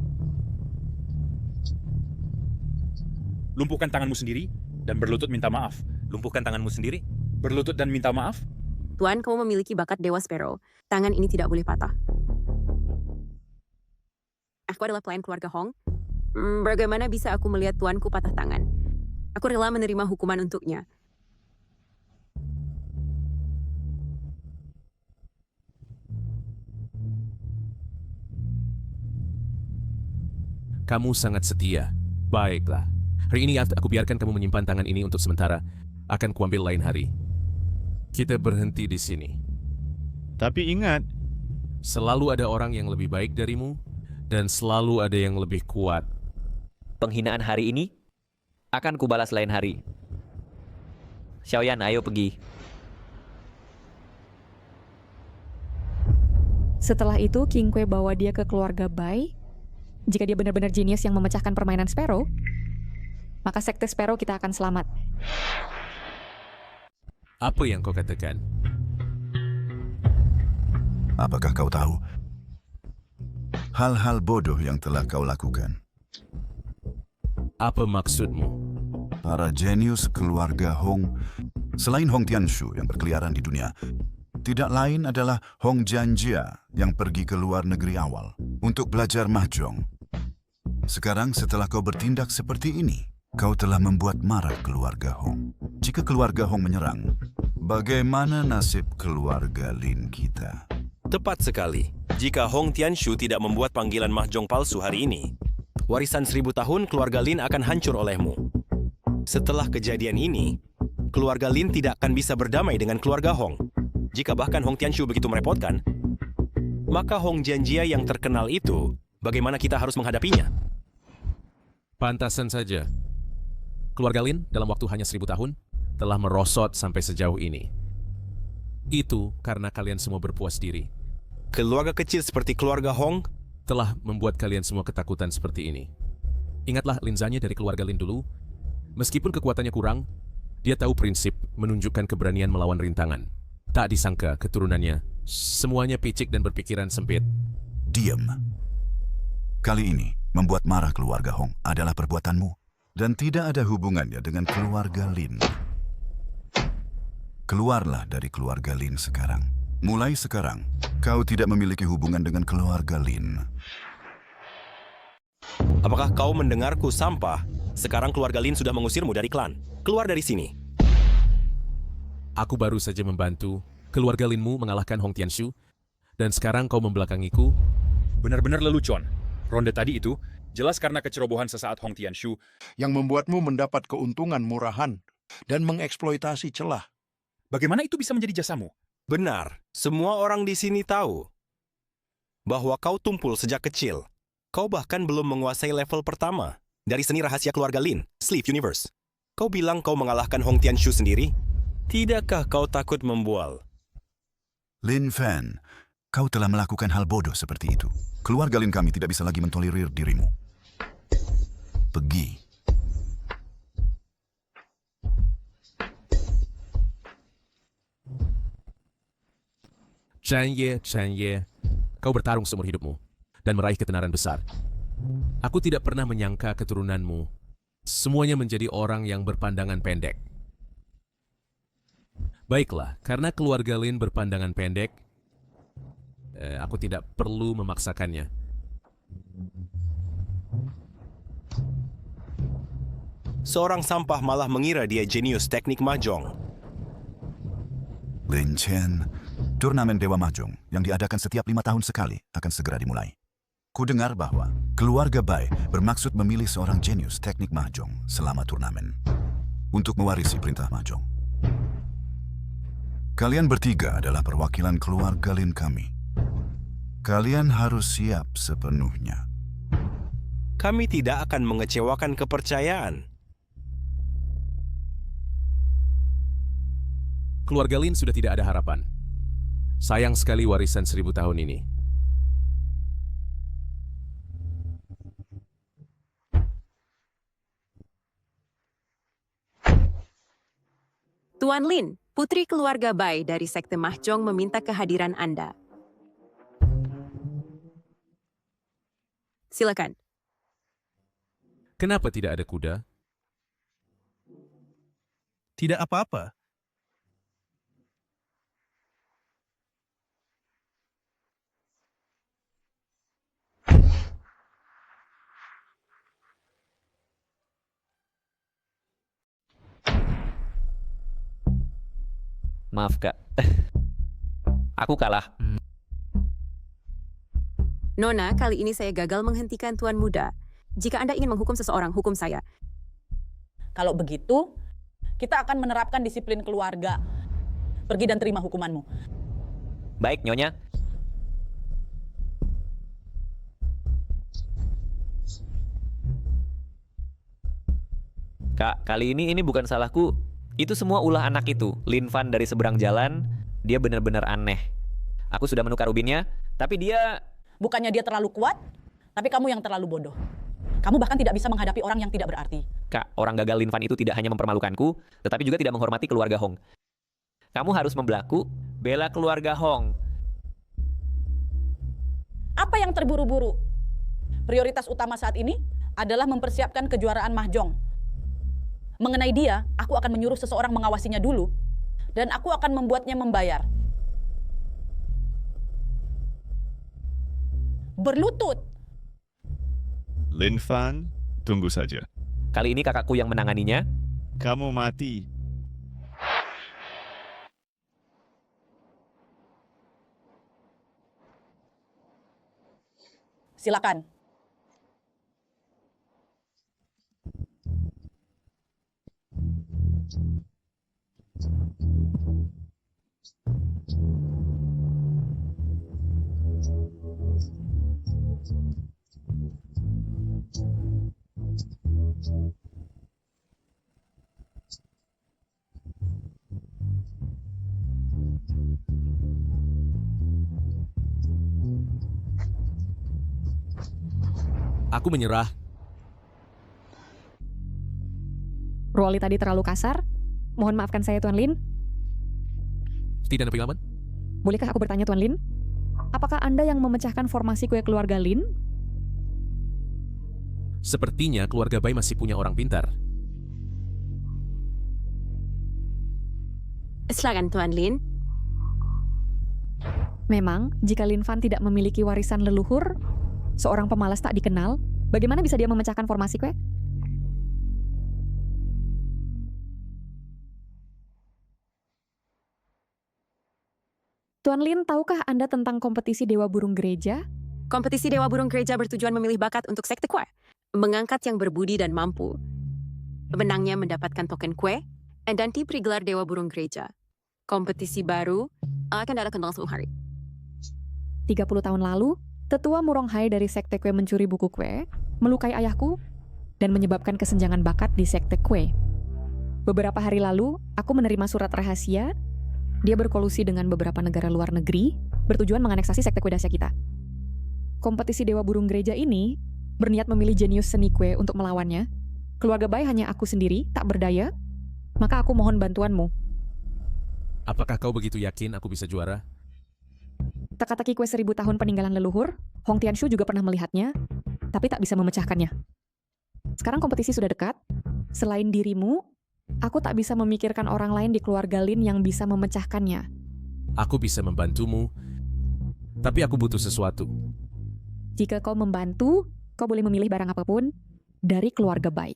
Lumpuhkan tanganmu sendiri dan berlutut minta maaf. lumpuhkan tanganmu sendiri. Berlutut dan minta maaf? Tuan, kamu memiliki bakat Dewa Sparrow. Tangan ini tidak boleh patah. Aku adalah pelayan keluarga Hong. Bagaimana bisa aku melihat tuanku patah tangan? Aku rela menerima hukuman untuknya. Kamu sangat setia. Baiklah. Hari ini aku biarkan kamu menyimpan tangan ini untuk sementara. Akan kuambil lain hari. Kita berhenti di sini. Tapi ingat, Selalu ada orang yang lebih baik darimu, dan selalu ada yang lebih kuat. Penghinaan hari ini akan kubalas lain hari. Xiaoyan, ayo pergi. Setelah itu, King Kue bawa dia ke keluarga Bai. Jika dia benar-benar jenius yang memecahkan permainan Sparrow, maka sekte Sparrow kita akan selamat. Apa yang kau katakan? apakah kau tahu hal-hal bodoh yang telah kau lakukan? Apa maksudmu? Para jenius keluarga Hong, selain Hong Tianshu yang berkeliaran di dunia, tidak lain adalah Hong Jianjia yang pergi ke luar negeri awal untuk belajar mahjong. Sekarang setelah kau bertindak seperti ini, kau telah membuat marah keluarga Hong. Jika keluarga Hong menyerang, bagaimana nasib keluarga Lin kita? Tepat sekali. Jika Hong Tianshu tidak membuat panggilan mahjong palsu hari ini, warisan 1000 tahun keluarga Lin akan hancur olehmu. Setelah kejadian ini, keluarga Lin tidak akan bisa berdamai dengan keluarga Hong. Jika bahkan Hong Tianshu begitu merepotkan, maka Hong Jianjia yang terkenal itu, bagaimana kita harus menghadapinya? Pantasan saja. Keluarga Lin dalam waktu hanya 1000 tahun telah merosot sampai sejauh ini. Itu karena kalian semua berpuas diri. Keluarga kecil seperti keluarga Hong Telah membuat kalian semua ketakutan seperti ini. Ingatlah Linzanya dari keluarga Lin dulu. Meskipun kekuatannya kurang, dia tahu prinsip menunjukkan keberanian melawan rintangan. Tak disangka keturunannya, semuanya picik dan berpikiran sempit. Diam. Kali ini, membuat marah keluarga Hong adalah perbuatanmu dan tidak ada hubungannya dengan keluarga Lin. Keluarlah dari keluarga Lin sekarang. Mulai sekarang, kau tidak memiliki hubungan dengan keluarga Lin. Apakah kau mendengarku, sampah? Sekarang keluarga Lin sudah mengusirmu dari klan. Keluar dari sini. Aku baru saja membantu keluarga Linmu mengalahkan Hong Tianshu, dan sekarang kau membelakangiku. Benar-benar lelucon. Ronde tadi itu jelas karena kecerobohan sesaat Hong Tianshu yang membuatmu mendapat keuntungan murahan dan mengeksploitasi celah. Bagaimana itu bisa menjadi jasamu? Benar, semua orang di sini tahu bahwa kau tumpul sejak kecil. Kau bahkan belum menguasai level pertama dari seni rahasia keluarga Lin, Sleeve Universe. Kau bilang kau mengalahkan Hong Tianshu sendiri? Tidakkah kau takut membual? Lin Fan, kau telah melakukan hal bodoh seperti itu. Keluarga Lin kami tidak bisa lagi mentolerir dirimu. Pergi. Chen Ye, kau bertarung seumur hidupmu dan meraih ketenaran besar. Aku tidak pernah menyangka keturunanmu semuanya menjadi orang yang berpandangan pendek. Baiklah, karena keluarga Lin berpandangan pendek, aku tidak perlu memaksakannya. Seorang sampah malah mengira dia jenius teknik mahjong. Lin Chen, turnamen Dewa Mahjong yang diadakan setiap 5 tahun sekali akan segera dimulai. Ku dengar bahwa keluarga Bai bermaksud memilih seorang jenius teknik mahjong selama turnamen untuk mewarisi perintah mahjong. Kalian bertiga adalah perwakilan keluarga Lin kami. Kalian harus siap sepenuhnya. Kami tidak akan mengecewakan kepercayaan. Keluarga Lin sudah tidak ada harapan. Sayang sekali warisan 1000 tahun ini. Tuan Lin, putri keluarga Bai dari Sekte Mahjong meminta kehadiran Anda. Silakan. Kenapa tidak ada kuda? Tidak apa-apa. Maaf, Kak. Aku kalah. Nona, kali ini saya gagal menghentikan Tuan Muda. Jika Anda ingin menghukum seseorang, hukum saya. Kalau begitu, kita akan menerapkan disiplin keluarga. Pergi dan terima hukumanmu. Baik, Nyonya. Kak, kali ini bukan salahku. Itu semua ulah anak itu. Lin Fan dari seberang jalan, dia benar-benar aneh. Aku sudah menukar ubinnya, tapi dia... Bukannya dia terlalu kuat, tapi kamu yang terlalu bodoh. Kamu bahkan tidak bisa menghadapi orang yang tidak berarti. Kak, orang gagal Lin Fan itu tidak hanya mempermalukanku, tetapi juga tidak menghormati keluarga Hong. Kamu harus membelaku, bela keluarga Hong. Apa yang terburu-buru? Prioritas utama saat ini adalah mempersiapkan kejuaraan mahjong. Mengenai dia, aku akan menyuruh seseorang mengawasinya dulu, dan aku akan membuatnya membayar. Berlutut. Lin Fan, tunggu saja. Kali ini kakakku yang menanganinya. Kamu mati. Silakan. Aku menyerah. Ruoli tadi terlalu kasar. Mohon maafkan saya, Tuan Lin. Tidak ada pengalaman? Bolehkah aku bertanya, Tuan Lin? Apakah Anda yang memecahkan formasi kue keluarga Lin? Sepertinya keluarga Bai masih punya orang pintar. Silakan, Tuan Lin. Memang, jika Lin Fan tidak memiliki warisan leluhur, seorang pemalas tak dikenal, bagaimana bisa dia memecahkan formasi kue? Tuan Lin, tahukah Anda tentang kompetisi Dewa Burung Gereja? Kompetisi Dewa Burung Gereja bertujuan memilih bakat untuk sekte kue, mengangkat yang berbudi dan mampu. Pemenangnya mendapatkan token kue, dan diberi gelar Dewa Burung Gereja. Kompetisi baru akan diadakan dalam 10 hari. 30 tahun lalu, tetua Muronghai dari sekte kue mencuri buku kue, melukai ayahku, dan menyebabkan kesenjangan bakat di sekte kue. Beberapa hari lalu, aku menerima surat rahasia. Dia berkolusi dengan beberapa negara luar negeri, bertujuan menganeksasi sekte kue Dacia kita. Kompetisi Dewa Burung Gereja ini berniat memilih jenius seni kue untuk melawannya. Keluarga Bai hanya aku sendiri, tak berdaya. Maka aku mohon bantuanmu. Apakah kau begitu yakin aku bisa juara? Teka-teki kue 1000 tahun peninggalan leluhur, Hong Tianshu juga pernah melihatnya, tapi tak bisa memecahkannya. Sekarang kompetisi sudah dekat. Selain dirimu, aku tak bisa memikirkan orang lain di keluarga Lin yang bisa memecahkannya. Aku bisa membantumu, tapi aku butuh sesuatu. Jika kau membantu, kau boleh memilih barang apapun dari keluarga Bai.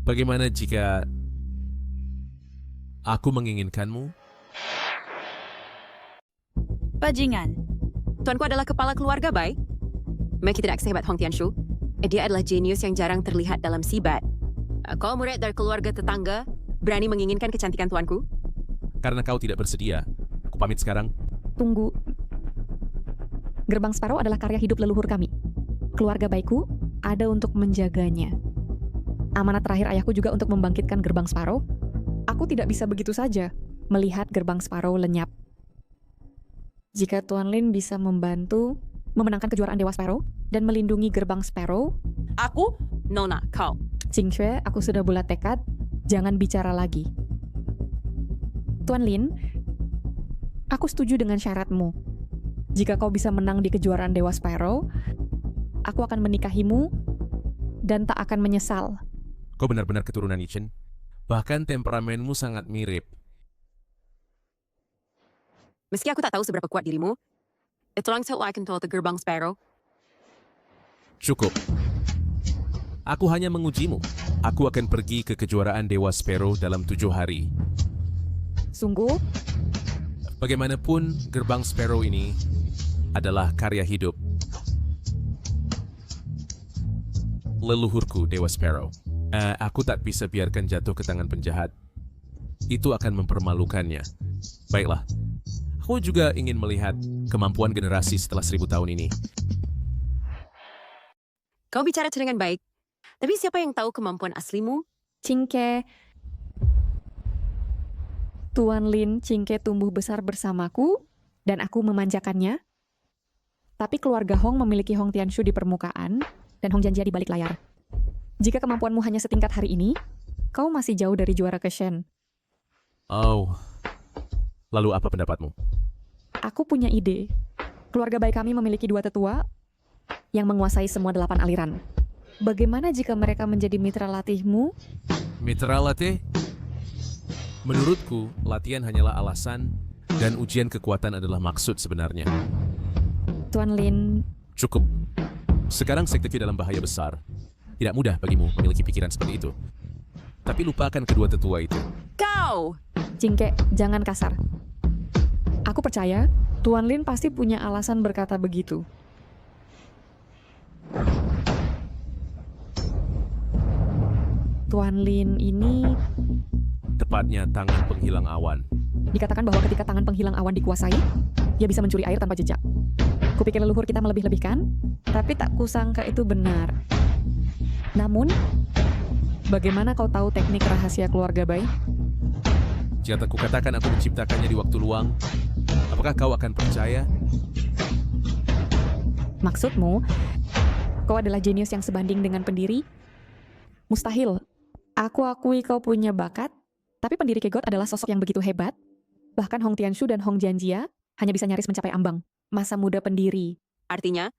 Bagaimana jika aku menginginkanmu? Bajingan. Tuanku adalah kepala keluarga Bai. Mereka tidak sehebat Hong Tianshu. Dia adalah jenius yang jarang terlihat dalam sibat. Kau murid dari keluarga tetangga, berani menginginkan kecantikan tuanku? Karena kau tidak bersedia. Aku pamit sekarang. Tunggu. Gerbang Sparrow adalah karya hidup leluhur kami. Keluarga Baiku ada untuk menjaganya. Amanat terakhir ayahku juga untuk membangkitkan Gerbang Sparrow. Aku tidak bisa begitu saja melihat Gerbang Sparrow lenyap. Jika Tuan Lin bisa membantu memenangkan kejuaraan Dewa Sparrow dan melindungi Gerbang Sparrow, Aku? Nona, kau. Qing Xue, aku sudah bulat tekad, jangan bicara lagi. Tuan Lin, aku setuju dengan syaratmu. Jika kau bisa menang di kejuaraan Dewa Sparrow, aku akan menikahimu dan tak akan menyesal. Kau benar-benar keturunan Yichen. Bahkan temperamenmu sangat mirip. Meski aku tak tahu seberapa kuat dirimu, tolong tell I can tell the Gerbang Sparrow. Cukup. Aku hanya mengujimu. Aku akan pergi ke kejuaraan Dewa Sparrow dalam 7 hari. Sungguh? Bagaimanapun, Gerbang Sparrow ini adalah karya hidup leluhurku, Dewa Sparrow. Aku tak bisa biarkan jatuh ke tangan penjahat. Itu akan mempermalukannya. Baiklah. Aku juga ingin melihat kemampuan generasi setelah 1000 tahun ini. Kau bicara dengan baik. Tapi siapa yang tahu kemampuan aslimu? Cingke. Tuan Lin Cingke tumbuh besar bersamaku dan aku memanjakannya. Tapi keluarga Hong memiliki Hong Tianshu di permukaan dan Hong Jianjia di balik layar. Jika kemampuanmu hanya setingkat hari ini, kau masih jauh dari juara ke Shen. Oh. Lalu apa pendapatmu? Aku punya ide. Keluarga Bai kami memiliki 2 tetua yang menguasai semua 8 aliran. Bagaimana jika mereka menjadi mitra latihmu? Mitra latih? Menurutku, latihan hanyalah alasan dan ujian kekuatan adalah maksud sebenarnya. Tuan Lin... Cukup. Sekarang sekte dalam bahaya besar. Tidak mudah bagimu memiliki pikiran seperti itu. Tapi lupakan kedua tetua itu. Kau! Cingke, jangan kasar. Aku percaya Tuan Lin pasti punya alasan berkata begitu. Tuan Lin ini... Tepatnya tangan penghilang awan. Dikatakan bahwa ketika tangan penghilang awan dikuasai, dia bisa mencuri air tanpa jejak. Kupikir leluhur kita melebih-lebihkan, tapi tak kusangka itu benar. Namun, bagaimana kau tahu teknik rahasia keluarga Bai? Jika aku katakan aku menciptakannya di waktu luang, apakah kau akan percaya? Maksudmu, Kau adalah jenius yang sebanding dengan pendiri? Mustahil. Aku akui kau punya bakat, tapi pendiri Kegot adalah sosok yang begitu hebat. Bahkan Hong Tianshu dan Hong Jianjia hanya bisa nyaris mencapai ambang masa muda pendiri. Artinya,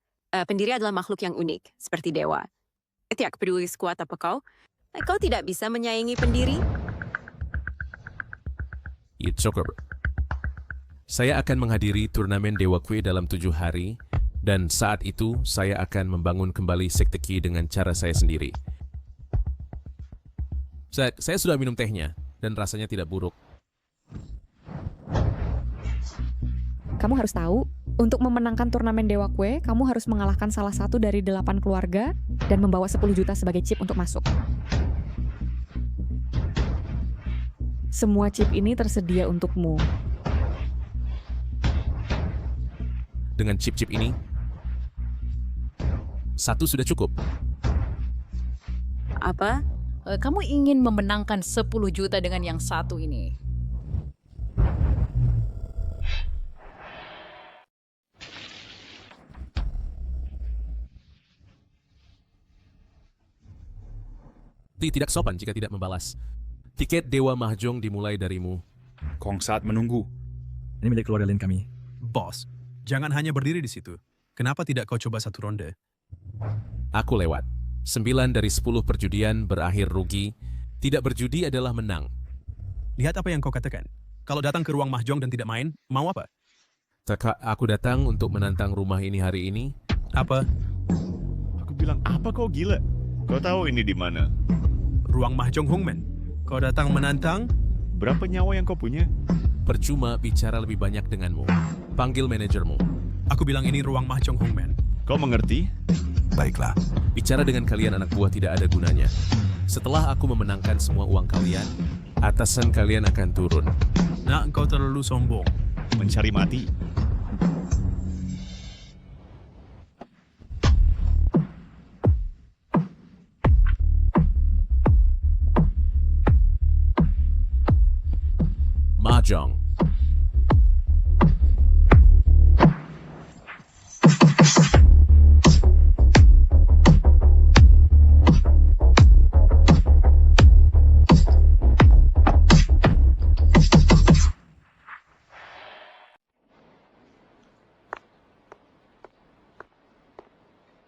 pendiri adalah makhluk yang unik, seperti dewa. Tidak peduli sekuat apa kau tidak bisa menyaingi pendiri. It's okay. Saya akan menghadiri turnamen Dewa Kue dalam 7 hari, dan saat itu saya akan membangun kembali sekte Qi dengan cara saya sendiri. Saya sudah minum tehnya, dan rasanya tidak buruk. Kamu harus tahu, untuk memenangkan turnamen Dewa Kue, kamu harus mengalahkan salah satu dari 8 keluarga dan membawa 10 juta sebagai chip untuk masuk. Semua chip ini tersedia untukmu. Dengan chip-chip ini, 1 sudah cukup. Apa? Kamu ingin memenangkan 10 juta dengan yang satu ini. Tidak sopan jika tidak membalas. Tiket Dewa Mahjong dimulai darimu. Kong Saat menunggu. Ini milik keluarga Lin kami. Bos, jangan hanya berdiri di situ. Kenapa tidak kau coba 1 ronde? Aku lewat. 9 dari 10 perjudian berakhir rugi. Tidak berjudi adalah menang. Lihat apa yang kau katakan. Kalau datang ke ruang mahjong dan tidak main, mau apa? Aku datang untuk menantang rumah ini hari ini. Apa? Aku bilang, apa kau gila? Kau tahu ini di mana? Ruang mahjong Hongmen. Kau datang menantang? Berapa nyawa yang kau punya? Percuma bicara lebih banyak denganmu. Panggil manajermu. Aku bilang ini ruang mahjong Hongmen. Kau mengerti? Baiklah. Bicara dengan kalian anak buah tidak ada gunanya. Setelah aku memenangkan semua uang kalian, atasan kalian akan turun. Nak, engkau terlalu sombong. Mencari mati. Mahjong.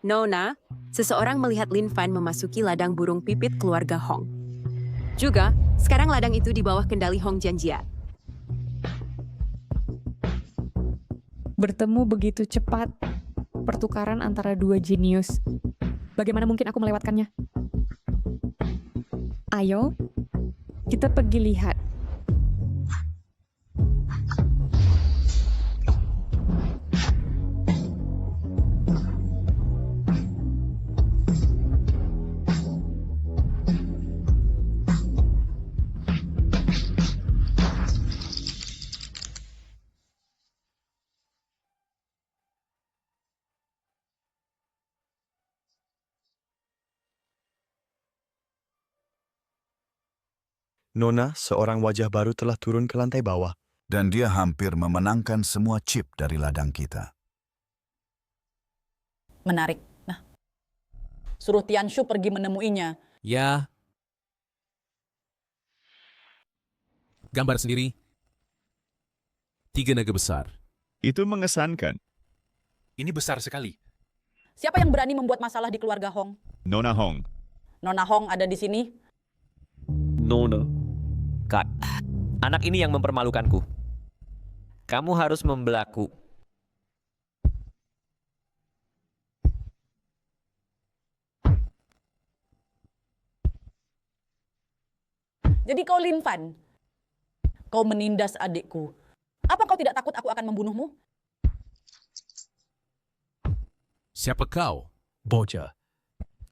Nona, seseorang melihat Lin Fan memasuki ladang burung pipit keluarga Hong. Juga, sekarang ladang itu di bawah kendali Hong Jianjia. Bertemu begitu cepat, pertukaran antara 2 jenius. Bagaimana mungkin aku melewatkannya? Ayo, kita pergi lihat. Nona, seorang wajah baru telah turun ke lantai bawah. Dan dia hampir memenangkan semua chip dari ladang kita. Menarik. Nah, suruh Tianshu pergi menemuinya. Ya. Gambar sendiri. 3 naga besar. Itu mengesankan. Ini besar sekali. Siapa yang berani membuat masalah di keluarga Hong? Nona Hong. Nona Hong ada di sini. Nona. Kak, anak ini yang mempermalukanku. Kamu harus membelaku. Jadi kau Lin Fan, kau menindas adikku. Apa kau tidak takut aku akan membunuhmu? Siapa kau? Bocah.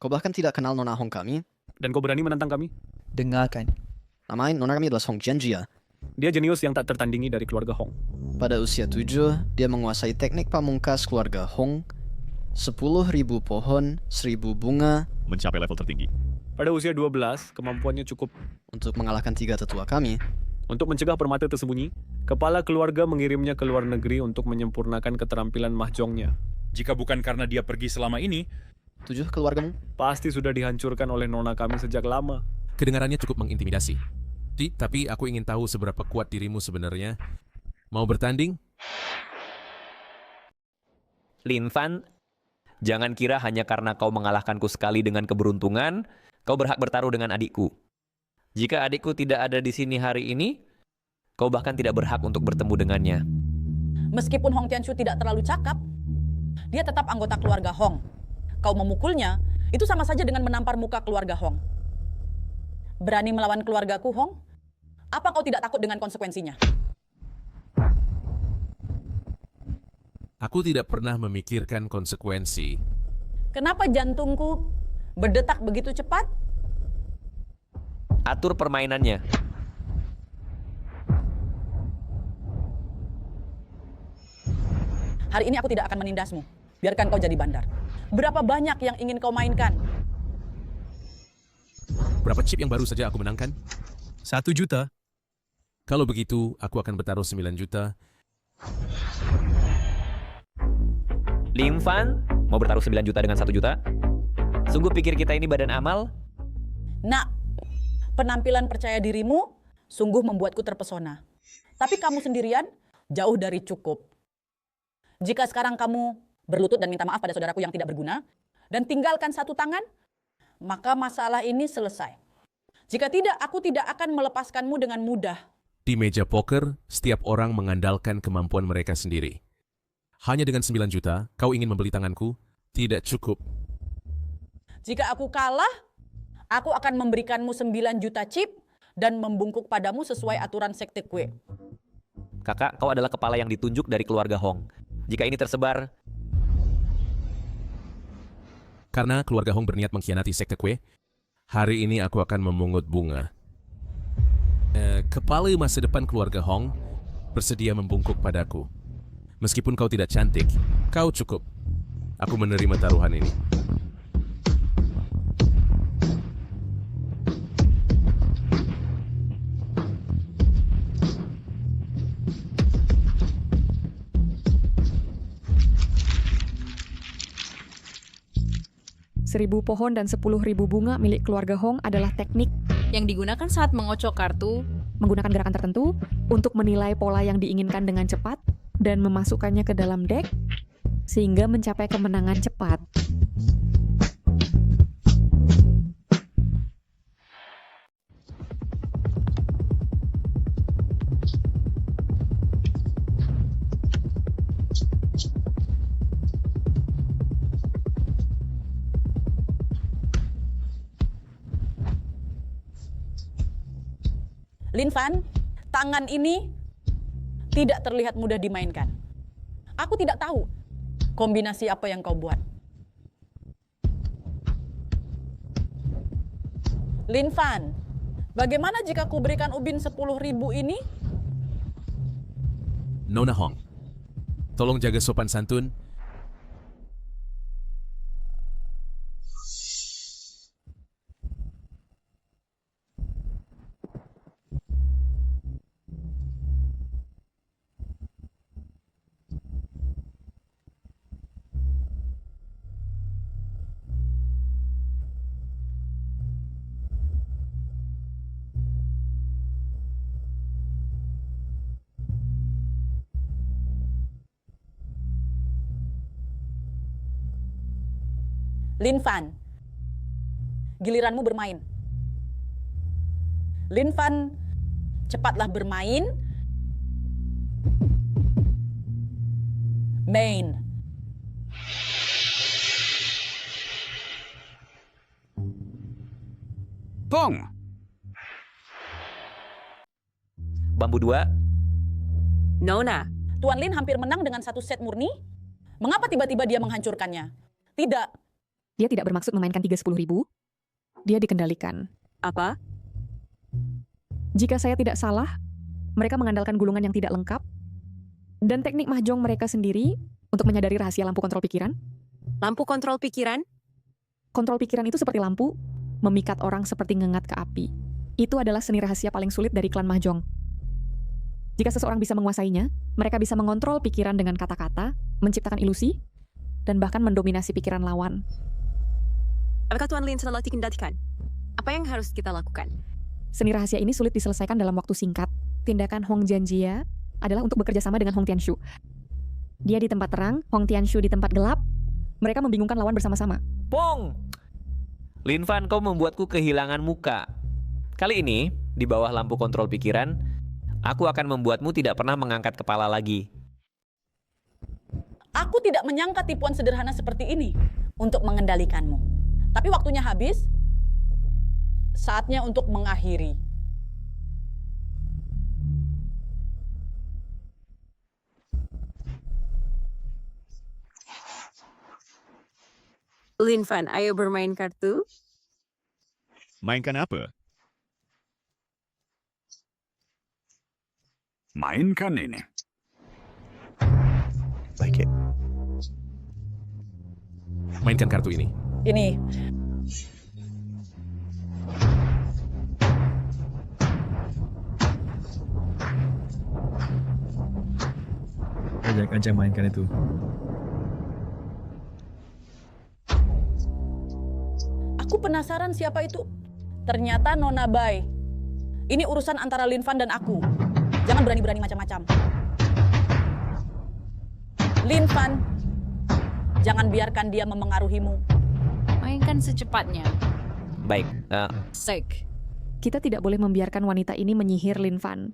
Kau bahkan tidak kenal Nona Hong kami? Dan kau berani menantang kami? Dengarkan. Nama Nona kami adalah Hong Jianjia. Dia jenius yang tak tertandingi dari keluarga Hong. Pada usia 7, dia menguasai teknik pamungkas keluarga Hong. 10.000 pohon, 1.000 bunga. Mencapai level tertinggi. Pada usia 12, kemampuannya cukup untuk mengalahkan 3 tetua kami. Untuk mencegah permata tersembunyi, kepala keluarga mengirimnya ke luar negeri untuk menyempurnakan keterampilan mahjongnya. Jika bukan karena dia pergi selama ini, 7 keluargamu? Pasti sudah dihancurkan oleh nona kami sejak lama. Kedengarannya cukup mengintimidasi. Tapi aku ingin tahu seberapa kuat dirimu sebenarnya. Mau bertanding? Lin Fan, jangan kira hanya karena kau mengalahkanku sekali dengan keberuntungan, kau berhak bertaruh dengan adikku. Jika adikku tidak ada di sini hari ini, kau bahkan tidak berhak untuk bertemu dengannya. Meskipun Hong Tianshu tidak terlalu cakap, dia tetap anggota keluarga Hong. Kau memukulnya, itu sama saja dengan menampar muka keluarga Hong. Berani melawan keluargaku, Hong? Apa kau tidak takut dengan konsekuensinya? Aku tidak pernah memikirkan konsekuensi. Kenapa jantungku berdetak begitu cepat? Atur permainannya. Hari ini aku tidak akan menindasmu. Biarkan kau jadi bandar. Berapa banyak yang ingin kau mainkan? Berapa chip yang baru saja aku menangkan? 1 juta. Kalau begitu, aku akan bertaruh 9 juta. Lin Fan, mau bertaruh 9 juta dengan 1 juta? Sungguh pikir kita ini badan amal? Nak, penampilan percaya dirimu sungguh membuatku terpesona. Tapi kamu sendirian jauh dari cukup. Jika sekarang kamu berlutut dan minta maaf pada saudaraku yang tidak berguna, dan tinggalkan satu tangan, maka masalah ini selesai. Jika tidak, aku tidak akan melepaskanmu dengan mudah. Di meja poker, setiap orang mengandalkan kemampuan mereka sendiri. Hanya dengan 9 juta, kau ingin membeli tanganku? Tidak cukup. Jika aku kalah, aku akan memberikanmu 9 juta chip dan membungkuk padamu sesuai aturan sekte kue. Kakak, kau adalah kepala yang ditunjuk dari keluarga Hong. Jika ini tersebar... Karena keluarga Hong berniat mengkhianati sekte kue, hari ini aku akan memungut bunga. Kepala masa depan keluarga Hong bersedia membungkuk padaku. Meskipun kau tidak cantik, kau cukup. Aku menerima taruhan ini. Seribu pohon dan 10.000 bunga milik keluarga Hong adalah teknik yang digunakan saat mengocok kartu, menggunakan gerakan tertentu untuk menilai pola yang diinginkan dengan cepat dan memasukkannya ke dalam deck sehingga mencapai kemenangan cepat. Lin Fan, tangan ini tidak terlihat mudah dimainkan. Aku tidak tahu kombinasi apa yang kau buat. Lin Fan, bagaimana jika ku berikan ubin 10.000 ini? Nona Hong, tolong jaga sopan santun. Lin Fan, giliranmu bermain. Lin Fan, cepatlah bermain. Main. Pong. Bambu 2. Nona. Tuan Lin hampir menang dengan satu set murni. Mengapa tiba-tiba dia menghancurkannya? Tidak. Dia tidak bermaksud memainkan 10.000. Dia dikendalikan. Apa? Jika saya tidak salah, mereka mengandalkan gulungan yang tidak lengkap dan teknik mahjong mereka sendiri untuk menyadari rahasia lampu kontrol pikiran. Lampu kontrol pikiran? Kontrol pikiran itu seperti lampu, memikat orang seperti ngengat ke api. Itu adalah seni rahasia paling sulit dari klan mahjong. Jika seseorang bisa menguasainya, mereka bisa mengontrol pikiran dengan kata-kata, menciptakan ilusi, dan bahkan mendominasi pikiran lawan. Apakah Tuan Lin selalu dikendalikan? Apa yang harus kita lakukan? Seni rahasia ini sulit diselesaikan dalam waktu singkat. Tindakan Hong Jianjia adalah untuk bekerja sama dengan Hong Tianshu. Dia di tempat terang, Hong Tianshu di tempat gelap. Mereka membingungkan lawan bersama-sama. Pong! Lin Fan, kau membuatku kehilangan muka. Kali ini, di bawah lampu kontrol pikiran, aku akan membuatmu tidak pernah mengangkat kepala lagi. Aku tidak menyangka tipuan sederhana seperti ini untuk mengendalikanmu. Tapi waktunya habis, saatnya untuk mengakhiri. Lin Fan, ayo bermain kartu. Mainkan apa? Mainkan ini. Baik, ya. Mainkan kartu ini. Ini. Ajak mainkan itu. Aku penasaran siapa itu. Ternyata Nona Bai. Ini urusan antara Lin Fan dan aku. Jangan berani-berani macam-macam. Lin Fan, jangan biarkan dia memengaruhimu. Mainkan secepatnya. Baik. Sek. Kita tidak boleh membiarkan wanita ini menyihir Lin Fan.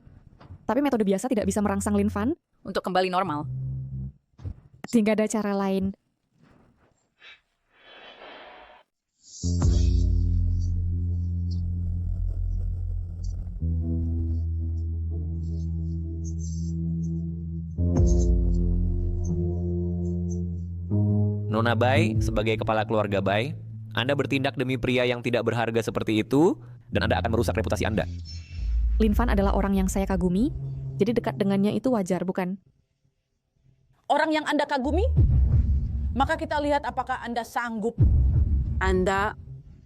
Tapi metode biasa tidak bisa merangsang Lin Fan. Untuk kembali normal. Tidak ada cara lain. Nona Bai, sebagai kepala keluarga Bai, Anda bertindak demi pria yang tidak berharga seperti itu, dan Anda akan merusak reputasi Anda. Lin Fan adalah orang yang saya kagumi, jadi dekat dengannya itu wajar, bukan? Orang yang Anda kagumi? Maka kita lihat apakah Anda sanggup. Anda,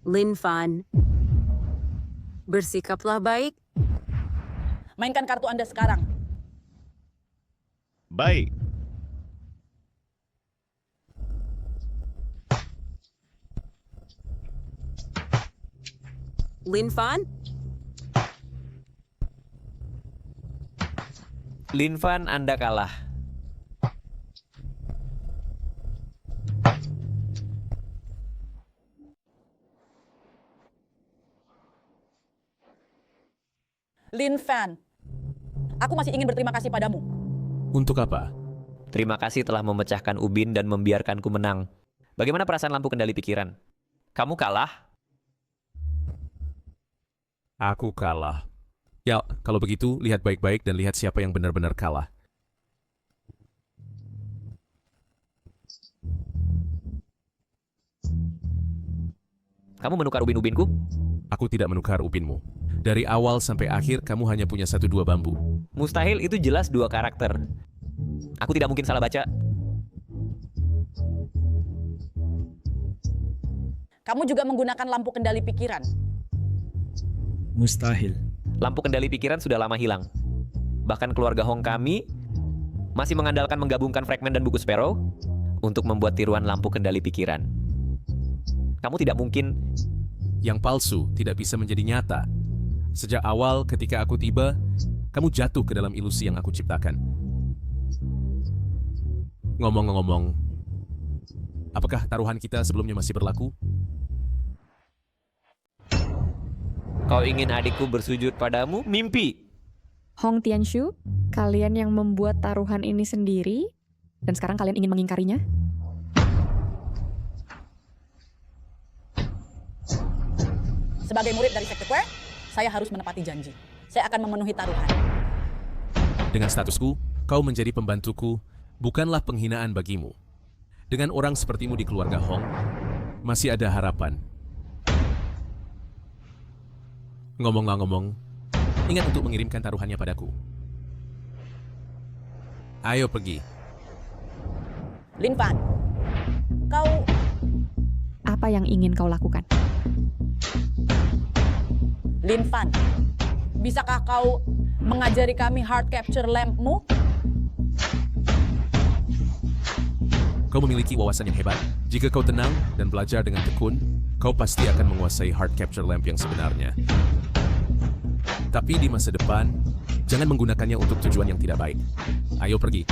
Lin Fan, bersikaplah baik. Mainkan kartu Anda sekarang. Baik. Lin Fan? Lin Fan, Anda kalah. Lin Fan, aku masih ingin berterima kasih padamu. Untuk apa? Terima kasih telah memecahkan ubin dan membiarkanku menang. Bagaimana perasaan lampu kendali pikiran? Kamu kalah? Aku kalah. Ya, kalau begitu, lihat baik-baik dan lihat siapa yang benar-benar kalah. Kamu menukar ubin-ubinku? Aku tidak menukar ubinmu. Dari awal sampai akhir, kamu hanya punya 1-2 bambu. Mustahil, itu jelas 2 karakter. Aku tidak mungkin salah baca. Kamu juga menggunakan lampu kendali pikiran. Mustahil. Lampu kendali pikiran sudah lama hilang. Bahkan keluarga Hong kami masih mengandalkan menggabungkan fragmen dan buku Sparrow untuk membuat tiruan lampu kendali pikiran. Kamu tidak mungkin... Yang palsu tidak bisa menjadi nyata. Sejak awal ketika aku tiba, kamu jatuh ke dalam ilusi yang aku ciptakan. Ngomong-ngomong, apakah taruhan kita sebelumnya masih berlaku? Kau ingin adikku bersujud padamu? Mimpi! Hong Tianshu, kalian yang membuat taruhan ini sendiri, dan sekarang kalian ingin mengingkarinya? Sebagai murid dari Sekte Kue, saya harus menepati janji. Saya akan memenuhi taruhan. Dengan statusku, kau menjadi pembantuku, bukanlah penghinaan bagimu. Dengan orang sepertimu di keluarga Hong, masih ada harapan. Ngomong-ngomong, ingat untuk mengirimkan taruhannya padaku. Ayo pergi. Lin Fan, kau... Apa yang ingin kau lakukan? Lin Fan, bisakah kau mengajari kami heart capture lamp-mu? Kau memiliki wawasan yang hebat. Jika kau tenang dan belajar dengan tekun, kau kau pasti akan menguasai heart capture lamp yang sebenarnya. Tapi di masa depan, jangan menggunakannya untuk tujuan yang tidak baik. Ayo pergi.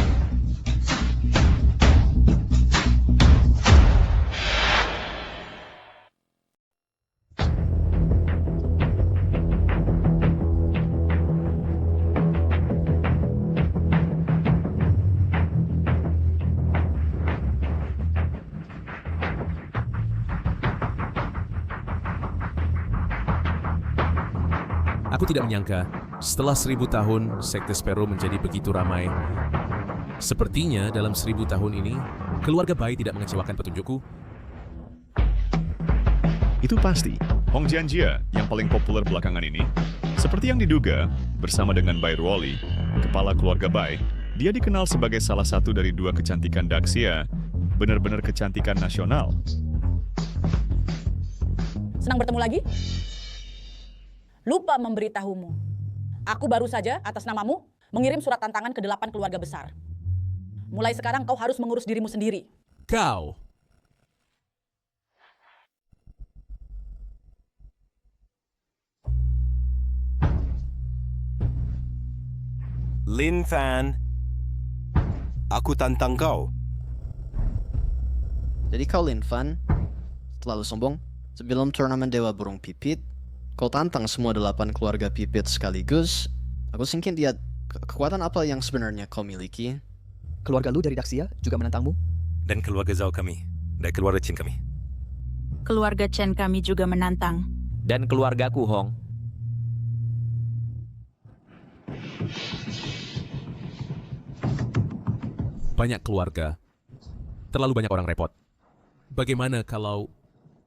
Aku tidak menyangka, setelah 1000 tahun, Sekte Sparrow menjadi begitu ramai. Sepertinya dalam 1000 tahun ini, keluarga Bai tidak mengecewakan petunjukku. Itu pasti. Hong Jianjia yang paling populer belakangan ini. Seperti yang diduga, bersama dengan Bai Ruoli, kepala keluarga Bai, dia dikenal sebagai salah satu dari 2 kecantikan Daxia, benar-benar kecantikan nasional. Senang bertemu lagi? Lupa memberitahumu. Aku baru saja, atas namamu, mengirim surat tantangan ke 8 keluarga besar. Mulai sekarang kau harus mengurus dirimu sendiri. Kau! Lin Fan, aku tantang kau. Jadi kau Lin Fan, terlalu sombong. Sebelum turnamen Dewa Burung Pipit, kau tantang semua 8 keluarga Pipit sekaligus. Aku singkin lihat kekuatan apa yang sebenarnya kau miliki. Keluarga lu dari Daxia juga menantangmu? Dan keluarga Zhao kami, dan keluarga Chen kami. Keluarga Chen kami juga menantang. Dan keluargaku, Hong. Banyak keluarga. Terlalu banyak orang repot. Bagaimana kalau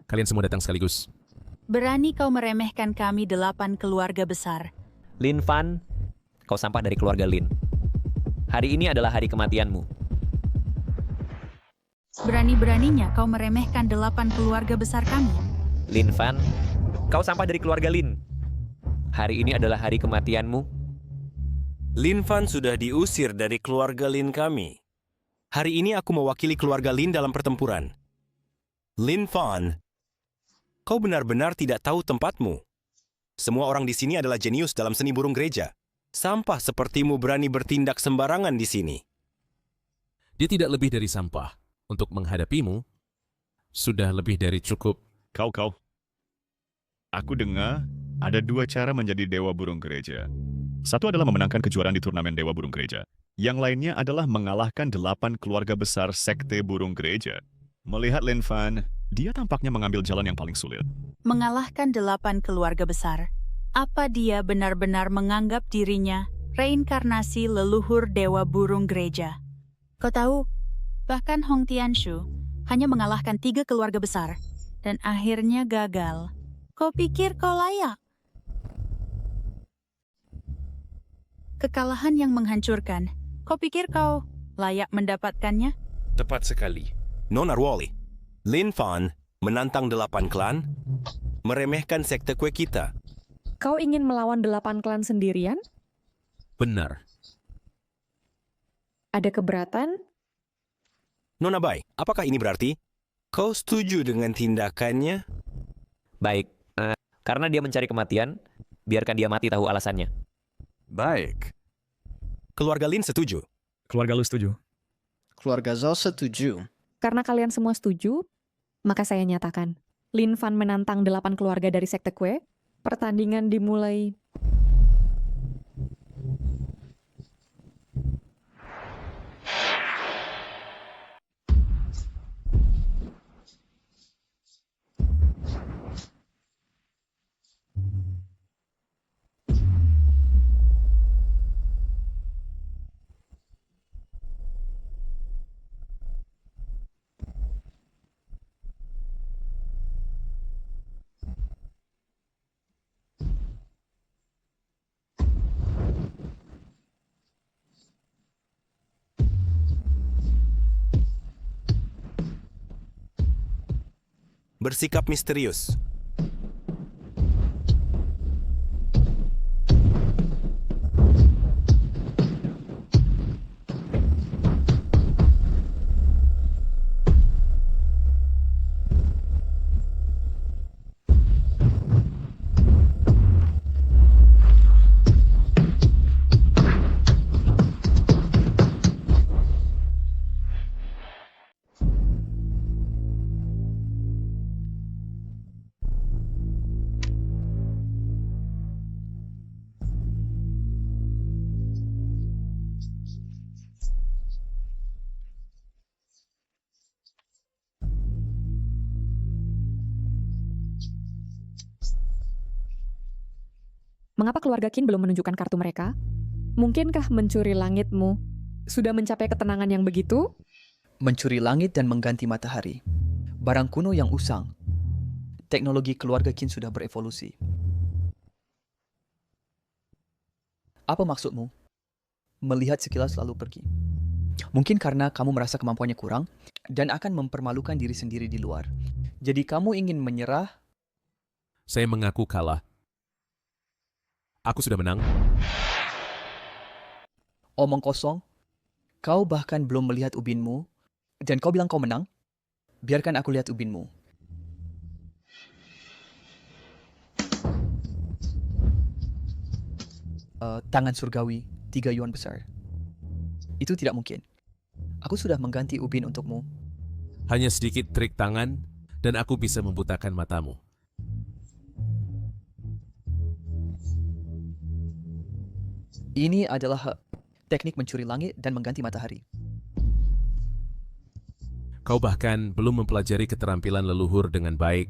kalian semua datang sekaligus? Berani kau meremehkan kami 8 keluarga besar. Lin Fan, kau sampah dari keluarga Lin. Hari ini adalah hari kematianmu. Berani-beraninya kau meremehkan 8 keluarga besar kami. Lin Fan, kau sampah dari keluarga Lin. Hari ini adalah hari kematianmu. Lin Fan sudah diusir dari keluarga Lin kami. Hari ini aku mewakili keluarga Lin dalam pertempuran. Lin Fan, kau benar-benar tidak tahu tempatmu. Semua orang di sini adalah jenius dalam seni burung gereja. Sampah sepertimu berani bertindak sembarangan di sini. Dia tidak lebih dari sampah. Untuk menghadapimu, sudah lebih dari cukup. Kau. Aku dengar ada 2 cara menjadi Dewa Burung Gereja. Satu adalah memenangkan kejuaraan di turnamen Dewa Burung Gereja. Yang lainnya adalah mengalahkan 8 keluarga besar Sekte Burung Gereja. Melihat Lin Fan, dia tampaknya mengambil jalan yang paling sulit. Mengalahkan 8 keluarga besar. Apa dia benar-benar menganggap dirinya reinkarnasi leluhur Dewa Burung Gereja? Kau tahu, bahkan Hong Tianshu hanya mengalahkan 3 keluarga besar dan akhirnya gagal. Kau pikir kau layak? Kekalahan yang menghancurkan. Kau pikir kau layak mendapatkannya? Tepat sekali. Nona Ruoli, Lin Fan menantang 8 klan, meremehkan sekte kue kita. Kau ingin melawan 8 klan sendirian? Benar. Ada keberatan? Nona Bai, apakah ini berarti kau setuju dengan tindakannya? Baik, karena dia mencari kematian, biarkan dia mati tahu alasannya. Baik. Keluarga Lin setuju. Keluarga lu setuju. Keluarga Zhao setuju. Karena kalian semua setuju, maka saya nyatakan, Lin Fan menantang 8 keluarga dari Sekte Kue. Pertandingan dimulai. Bersikap misterius. Mengapa keluarga Qin belum menunjukkan kartu mereka? Mungkinkah mencuri langitmu sudah mencapai ketenangan yang begitu? Mencuri langit dan mengganti matahari. Barang kuno yang usang. Teknologi keluarga Qin sudah berevolusi. Apa maksudmu? Melihat sekilas lalu pergi. Mungkin karena kamu merasa kemampuannya kurang dan akan mempermalukan diri sendiri di luar. Jadi kamu ingin menyerah? Saya mengaku kalah. Aku sudah menang. Omong kosong. Kau bahkan belum melihat ubinmu dan kau bilang kau menang? Biarkan aku lihat ubinmu. Tangan surgawi, 3 yuan besar. Itu tidak mungkin. Aku sudah mengganti ubin untukmu. Hanya sedikit trik tangan, dan aku bisa membutakan matamu. Ini adalah teknik mencuri langit dan mengganti matahari. Kau bahkan belum mempelajari keterampilan leluhur dengan baik.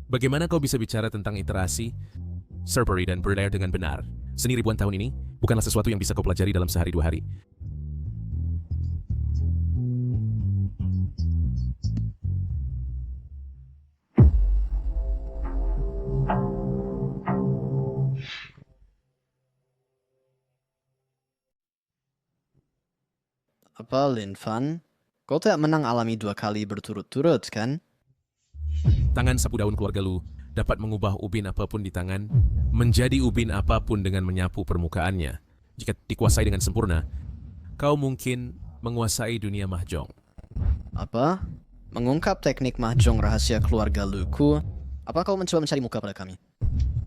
Bagaimana kau bisa bicara tentang iterasi, Serperi dan Berdair dengan benar? Seni ribuan tahun ini bukanlah sesuatu yang bisa kau pelajari dalam sehari 2 hari. Apa, Lin Fan? Kau tidak menang alami 2 kali berturut-turut, kan? Tangan sapu daun keluarga Lu dapat mengubah ubin apapun di tangan menjadi ubin apapun dengan menyapu permukaannya. Jika dikuasai dengan sempurna, kau mungkin menguasai dunia mahjong. Apa? Mengungkap teknik mahjong rahasia keluarga Luku? Apa kau mencoba mencari muka pada kami?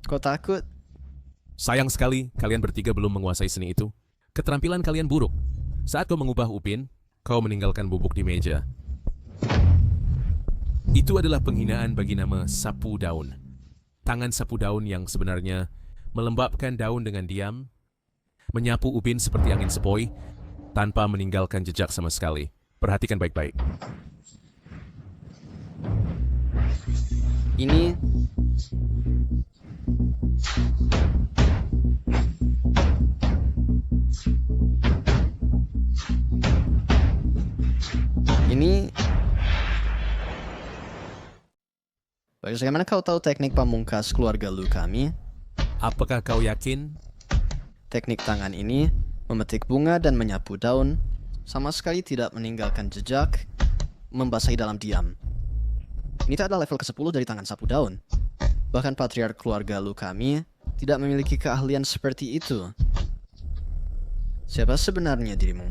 Kau takut? Sayang sekali, kalian bertiga belum menguasai seni itu. Keterampilan kalian buruk. Saat kau mengubah ubin, kau meninggalkan bubuk di meja. Itu adalah penghinaan bagi nama sapu daun. Tangan sapu daun yang sebenarnya melembabkan daun dengan diam, menyapu ubin seperti angin sepoi, tanpa meninggalkan jejak sama sekali. Perhatikan baik-baik. Ini... Bagaimana kau tahu teknik pamungkas keluarga Lu kami? Apakah kau yakin? Teknik tangan ini, memetik bunga dan menyapu daun, sama sekali tidak meninggalkan jejak, membasahi dalam diam. Ini tak adalah level ke-10 dari tangan sapu daun. Bahkan patriark keluarga Lu kami tidak memiliki keahlian seperti itu. Siapa sebenarnya dirimu?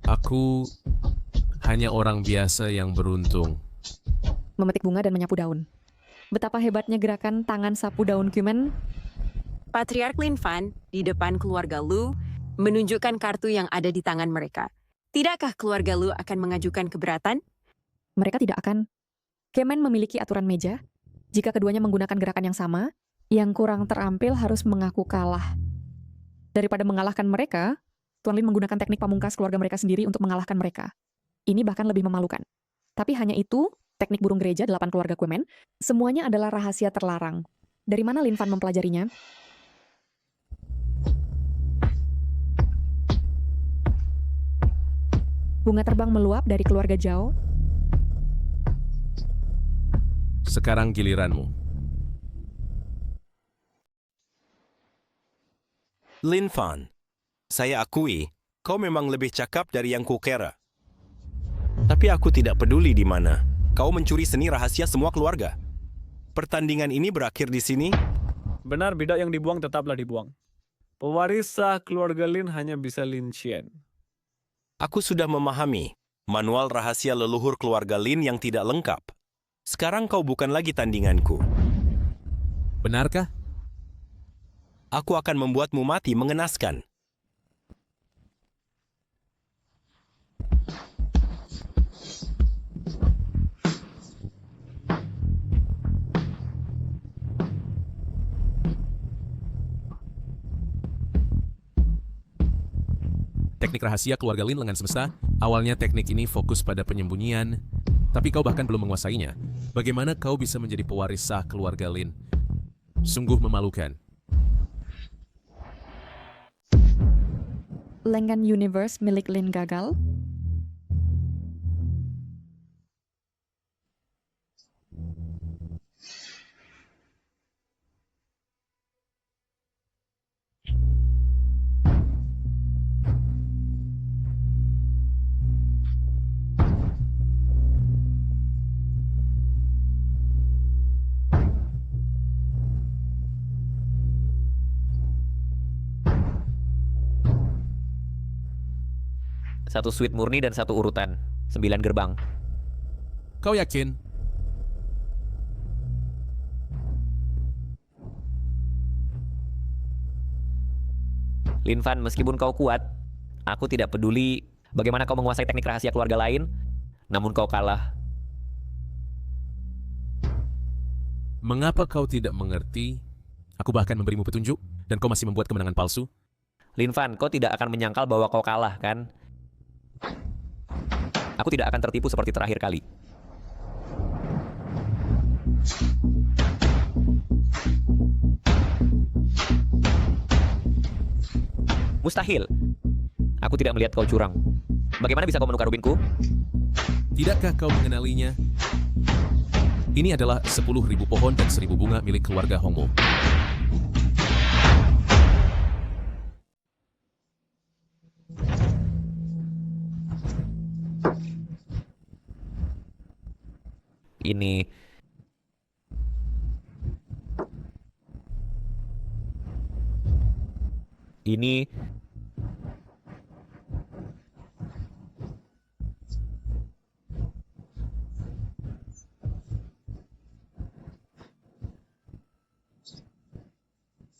Aku hanya orang biasa yang beruntung. Memetik bunga dan menyapu daun. Betapa hebatnya gerakan tangan sapu daun Cuman. Patriark Lin Fan di depan keluarga Lu menunjukkan kartu yang ada di tangan mereka. Tidakkah keluarga Lu akan mengajukan keberatan? Mereka tidak akan. Kemen memiliki aturan meja. Jika keduanya menggunakan gerakan yang sama, yang kurang terampil harus mengaku kalah. Daripada mengalahkan mereka, Tuan Lin menggunakan teknik pamungkas keluarga mereka sendiri untuk mengalahkan mereka. Ini bahkan lebih memalukan. Tapi hanya itu, teknik burung gereja 8 keluarga Kuemen, semuanya adalah rahasia terlarang. Dari mana Lin Fan mempelajarinya? Bunga terbang meluap dari keluarga Zhao. Sekarang giliranmu. Lin Fan, saya akui, kau memang lebih cakap dari yang kukira. Tapi aku tidak peduli di mana. Kau mencuri seni rahasia semua keluarga. Pertandingan ini berakhir di sini? Benar, bidak yang dibuang tetaplah dibuang. Pewaris sah keluarga Lin hanya bisa Lin Qian. Aku sudah memahami manual rahasia leluhur keluarga Lin yang tidak lengkap. Sekarang kau bukan lagi tandinganku. Benarkah? Aku akan membuatmu mati mengenaskan. Teknik rahasia keluarga Lin lengan semesta, awalnya teknik ini fokus pada penyembunyian, tapi kau bahkan belum menguasainya. Bagaimana kau bisa menjadi pewaris sah keluarga Lin? Sungguh memalukan. Lengan Universe milik Lin gagal? Satu suite murni dan satu urutan. 9 gerbang. Kau yakin? Lin Fan, meskipun kau kuat, aku tidak peduli bagaimana kau menguasai teknik rahasia keluarga lain, namun kau kalah. Mengapa kau tidak mengerti? Aku bahkan memberimu petunjuk, dan kau masih membuat kemenangan palsu? Lin Fan, kau tidak akan menyangkal bahwa kau kalah, kan? Aku tidak akan tertipu seperti terakhir kali. Mustahil. Aku tidak melihat kau curang. Bagaimana bisa kau menukar rubinku? Tidakkah kau mengenalinya? Ini adalah 10.000 pohon dan 1.000 bunga milik keluarga Hongmo. Ini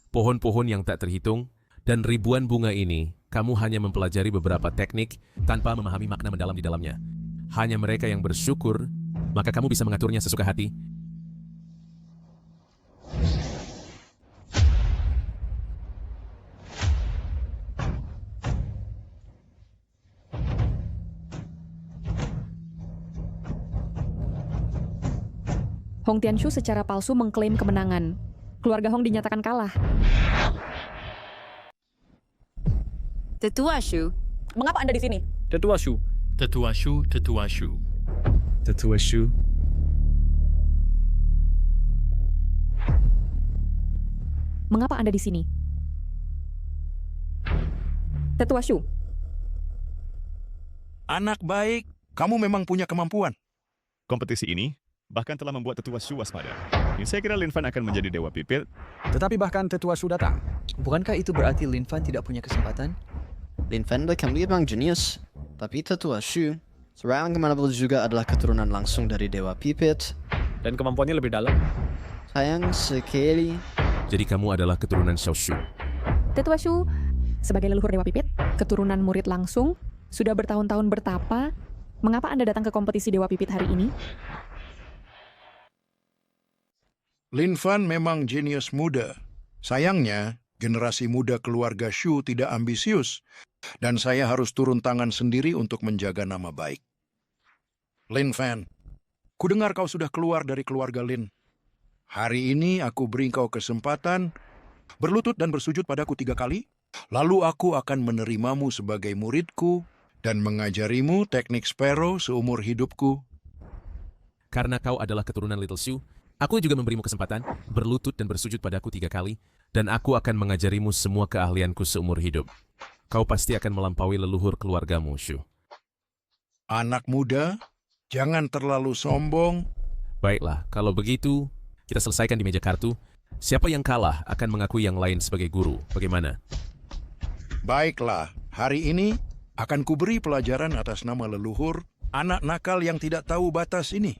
pohon-pohon yang tak terhitung, dan ribuan bunga ini, kamu hanya mempelajari beberapa teknik tanpa memahami makna mendalam di dalamnya. Hanya mereka yang bersyukur, maka kamu bisa mengaturnya sesuka hati. Hong Tianshu secara palsu mengklaim kemenangan. Keluarga Hong dinyatakan kalah. Tetua Shu, Mengapa Anda di sini? Tetua Shu. Tetua Shu, Tetua Shu. Tetua Shu. Mengapa Anda di sini? Tetua Shu. Anak baik, kamu memang punya kemampuan. Kompetisi ini bahkan telah membuat Tetua Shu waspada. Saya kira Lin Fan akan menjadi dewa pipit. Tetapi bahkan Tetua Shu datang. Bukankah itu berarti Lin Fan tidak punya kesempatan? Lin Fan memang jenius, tapi Tetua Shu seorang kemanapun juga adalah keturunan langsung dari dewa pipit. Dan kemampuannya lebih dalam. Sayang sekali. Jadi kamu adalah keturunan Xiao Shu. Tetua Shu, sebagai leluhur Dewa Pipit, keturunan murid langsung, sudah bertahun-tahun bertapa, mengapa Anda datang ke kompetisi Dewa Pipit hari ini? Lin Fan memang jenius muda. Sayangnya, generasi muda keluarga Shu tidak ambisius, dan saya harus turun tangan sendiri untuk menjaga nama baik. Lin Fan, kudengar kau sudah keluar dari keluarga Lin. Hari ini aku beri kau kesempatan berlutut dan bersujud padaku 3 kali, lalu aku akan menerimamu sebagai muridku dan mengajarimu teknik Sparrow seumur hidupku. Karena kau adalah keturunan Little Shu, aku juga memberimu kesempatan berlutut dan bersujud padaku 3 kali, dan aku akan mengajarimu semua keahlianku seumur hidup. Kau pasti akan melampaui leluhur keluargamu, Shu. Anak muda, jangan terlalu sombong. Baiklah, kalau begitu, kita selesaikan di meja kartu. Siapa yang kalah akan mengakui yang lain sebagai guru. Bagaimana? Baiklah, hari ini akan kuberi pelajaran atas nama leluhur anak nakal yang tidak tahu batas ini.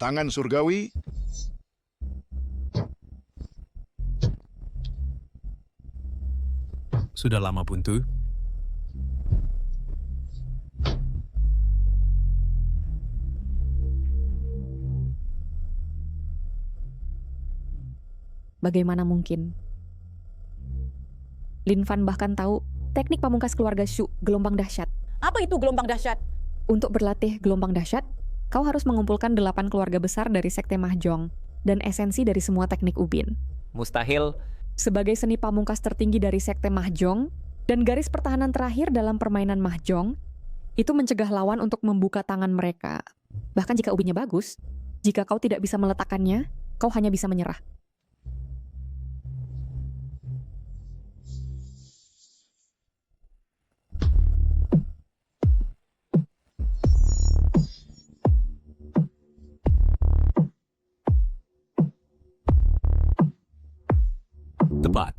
Tangan surgawi. Sudah lama buntu. Bagaimana mungkin? Lin Fan bahkan tahu teknik pamungkas keluarga Shu, gelombang dahsyat. Apa itu gelombang dahsyat? Untuk berlatih gelombang dahsyat, kau harus mengumpulkan 8 keluarga besar dari Sekte Mahjong dan esensi dari semua teknik ubin. Mustahil. Sebagai seni pamungkas tertinggi dari Sekte Mahjong dan garis pertahanan terakhir dalam permainan Mahjong, itu mencegah lawan untuk membuka tangan mereka. Bahkan jika ubinnya bagus, jika kau tidak bisa meletakkannya, kau hanya bisa menyerah. Tepat.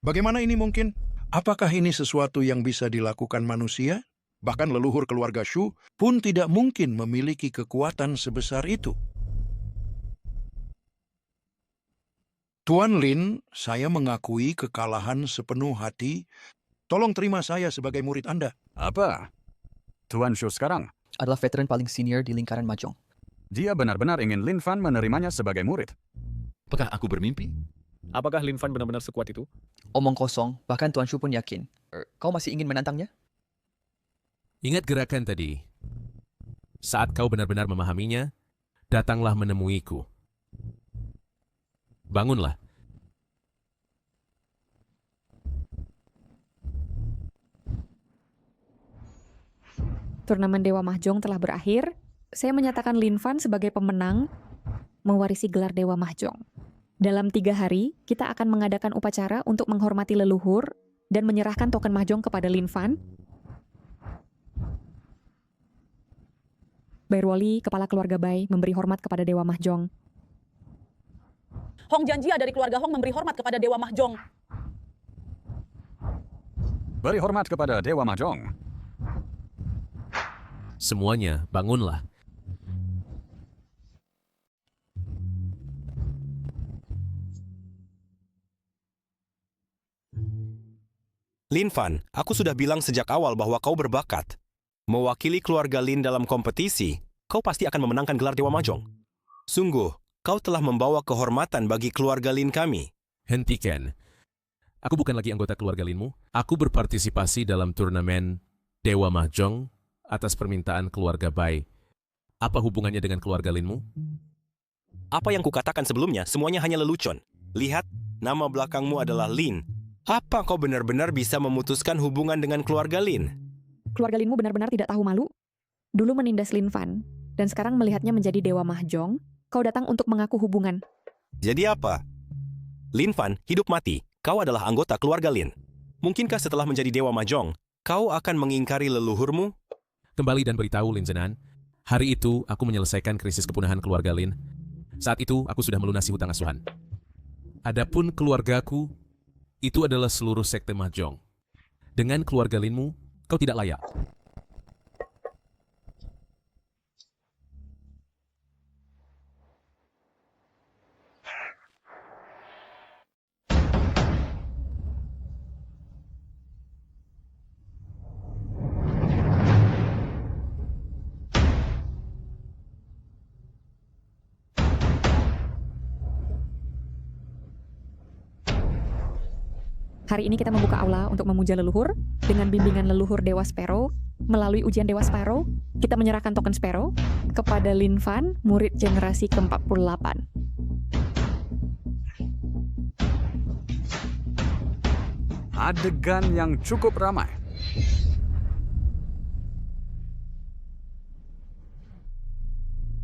Bagaimana ini mungkin? Apakah ini sesuatu yang bisa dilakukan manusia? Bahkan leluhur keluarga Shu pun tidak mungkin memiliki kekuatan sebesar itu. Tuan Lin, saya mengakui kekalahan sepenuh hati. Tolong terima saya sebagai murid Anda. Apa? Tuan Shu sekarang adalah veteran paling senior di lingkaran Mahjong. Dia benar-benar ingin Lin Fan menerimanya sebagai murid. Apakah aku bermimpi? Apakah Lin Fan benar-benar sekuat itu? Omong kosong, bahkan Tuan Shu pun yakin. Kau masih ingin menantangnya? Ingat gerakan tadi. Saat kau benar-benar memahaminya, datanglah menemuiku. Bangunlah. Turnamen Dewa Mahjong telah berakhir. Saya menyatakan Lin Fan sebagai pemenang, mewarisi gelar Dewa Mahjong. Dalam 3 hari, kita akan mengadakan upacara untuk menghormati leluhur dan menyerahkan token Mahjong kepada Lin Fan. Bairwali, kepala keluarga Bai, memberi hormat kepada Dewa Mahjong. Hong Jianjia dari keluarga Hong memberi hormat kepada Dewa Mahjong. Beri hormat kepada Dewa Mahjong. Semuanya, bangunlah. Lin Fan, aku sudah bilang sejak awal bahwa kau berbakat. Mewakili keluarga Lin dalam kompetisi, kau pasti akan memenangkan gelar Dewa Mahjong. Sungguh, kau telah membawa kehormatan bagi keluarga Lin kami. Hentikan. Aku bukan lagi anggota keluarga Linmu. Aku berpartisipasi dalam turnamen Dewa Mahjong atas permintaan keluarga Bai. Apa hubungannya dengan keluarga Linmu? Apa yang kukatakan sebelumnya, semuanya hanya lelucon. Lihat, nama belakangmu adalah Lin. Apa kau benar-benar bisa memutuskan hubungan dengan keluarga Lin? Keluarga Linmu benar-benar tidak tahu malu. Dulu menindas Lin Fan, dan sekarang melihatnya menjadi Dewa Mahjong, kau datang untuk mengaku hubungan. Jadi apa? Lin Fan, hidup mati, kau adalah anggota keluarga Lin. Mungkinkah setelah menjadi Dewa Mahjong, kau akan mengingkari leluhurmu? Kembali dan beritahu Lin Zenan, hari itu aku menyelesaikan krisis kepunahan keluarga Lin. Saat itu aku sudah melunasi hutang asuhan. Adapun keluargaku, itu adalah seluruh sekte Mahjong. Dengan keluarga Linmu, kau tidak layak. Hari ini kita membuka aula untuk memuja leluhur dengan bimbingan leluhur Dewa Sparrow. Melalui ujian Dewa Sparrow, kita menyerahkan token Sparrow kepada Lin Fan, murid generasi ke-48. Adegan yang cukup ramai.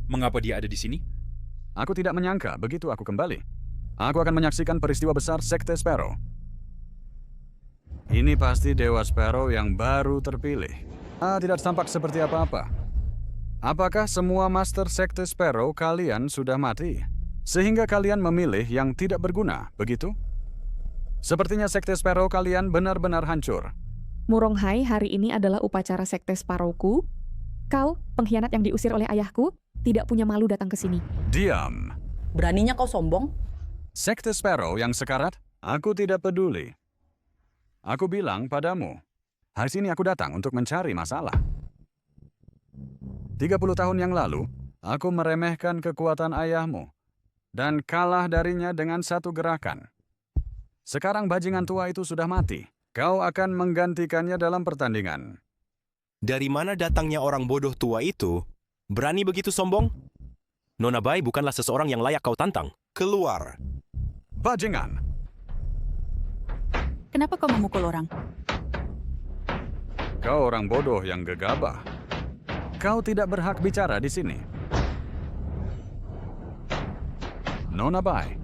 Mengapa dia ada di sini? Aku tidak menyangka begitu aku kembali. Aku akan menyaksikan peristiwa besar Sekte Sparrow. Ini pasti Dewa Sparrow yang baru terpilih. Tidak tampak seperti apa-apa. Apakah semua Master Sekte Sparrow kalian sudah mati? Sehingga kalian memilih yang tidak berguna, begitu? Sepertinya Sekte Sparrow kalian benar-benar hancur. Muronghai, hari ini adalah upacara Sekte Sparrowku. Kau, pengkhianat yang diusir oleh ayahku, tidak punya malu datang ke sini. Diam. Beraninya kau sombong? Sekte Sparrow yang sekarat, aku tidak peduli. Aku bilang padamu, hari ini aku datang untuk mencari masalah. 30 tahun yang lalu, aku meremehkan kekuatan ayahmu dan kalah darinya dengan satu gerakan. Sekarang bajingan tua itu sudah mati. Kau akan menggantikannya dalam pertandingan. Dari mana datangnya orang bodoh tua itu? Berani begitu sombong? Nona Bai bukanlah seseorang yang layak kau tantang. Keluar. Bajingan! Kenapa kau memukul orang? Kau orang bodoh yang gegabah. Kau tidak berhak bicara di sini. Nona Bai,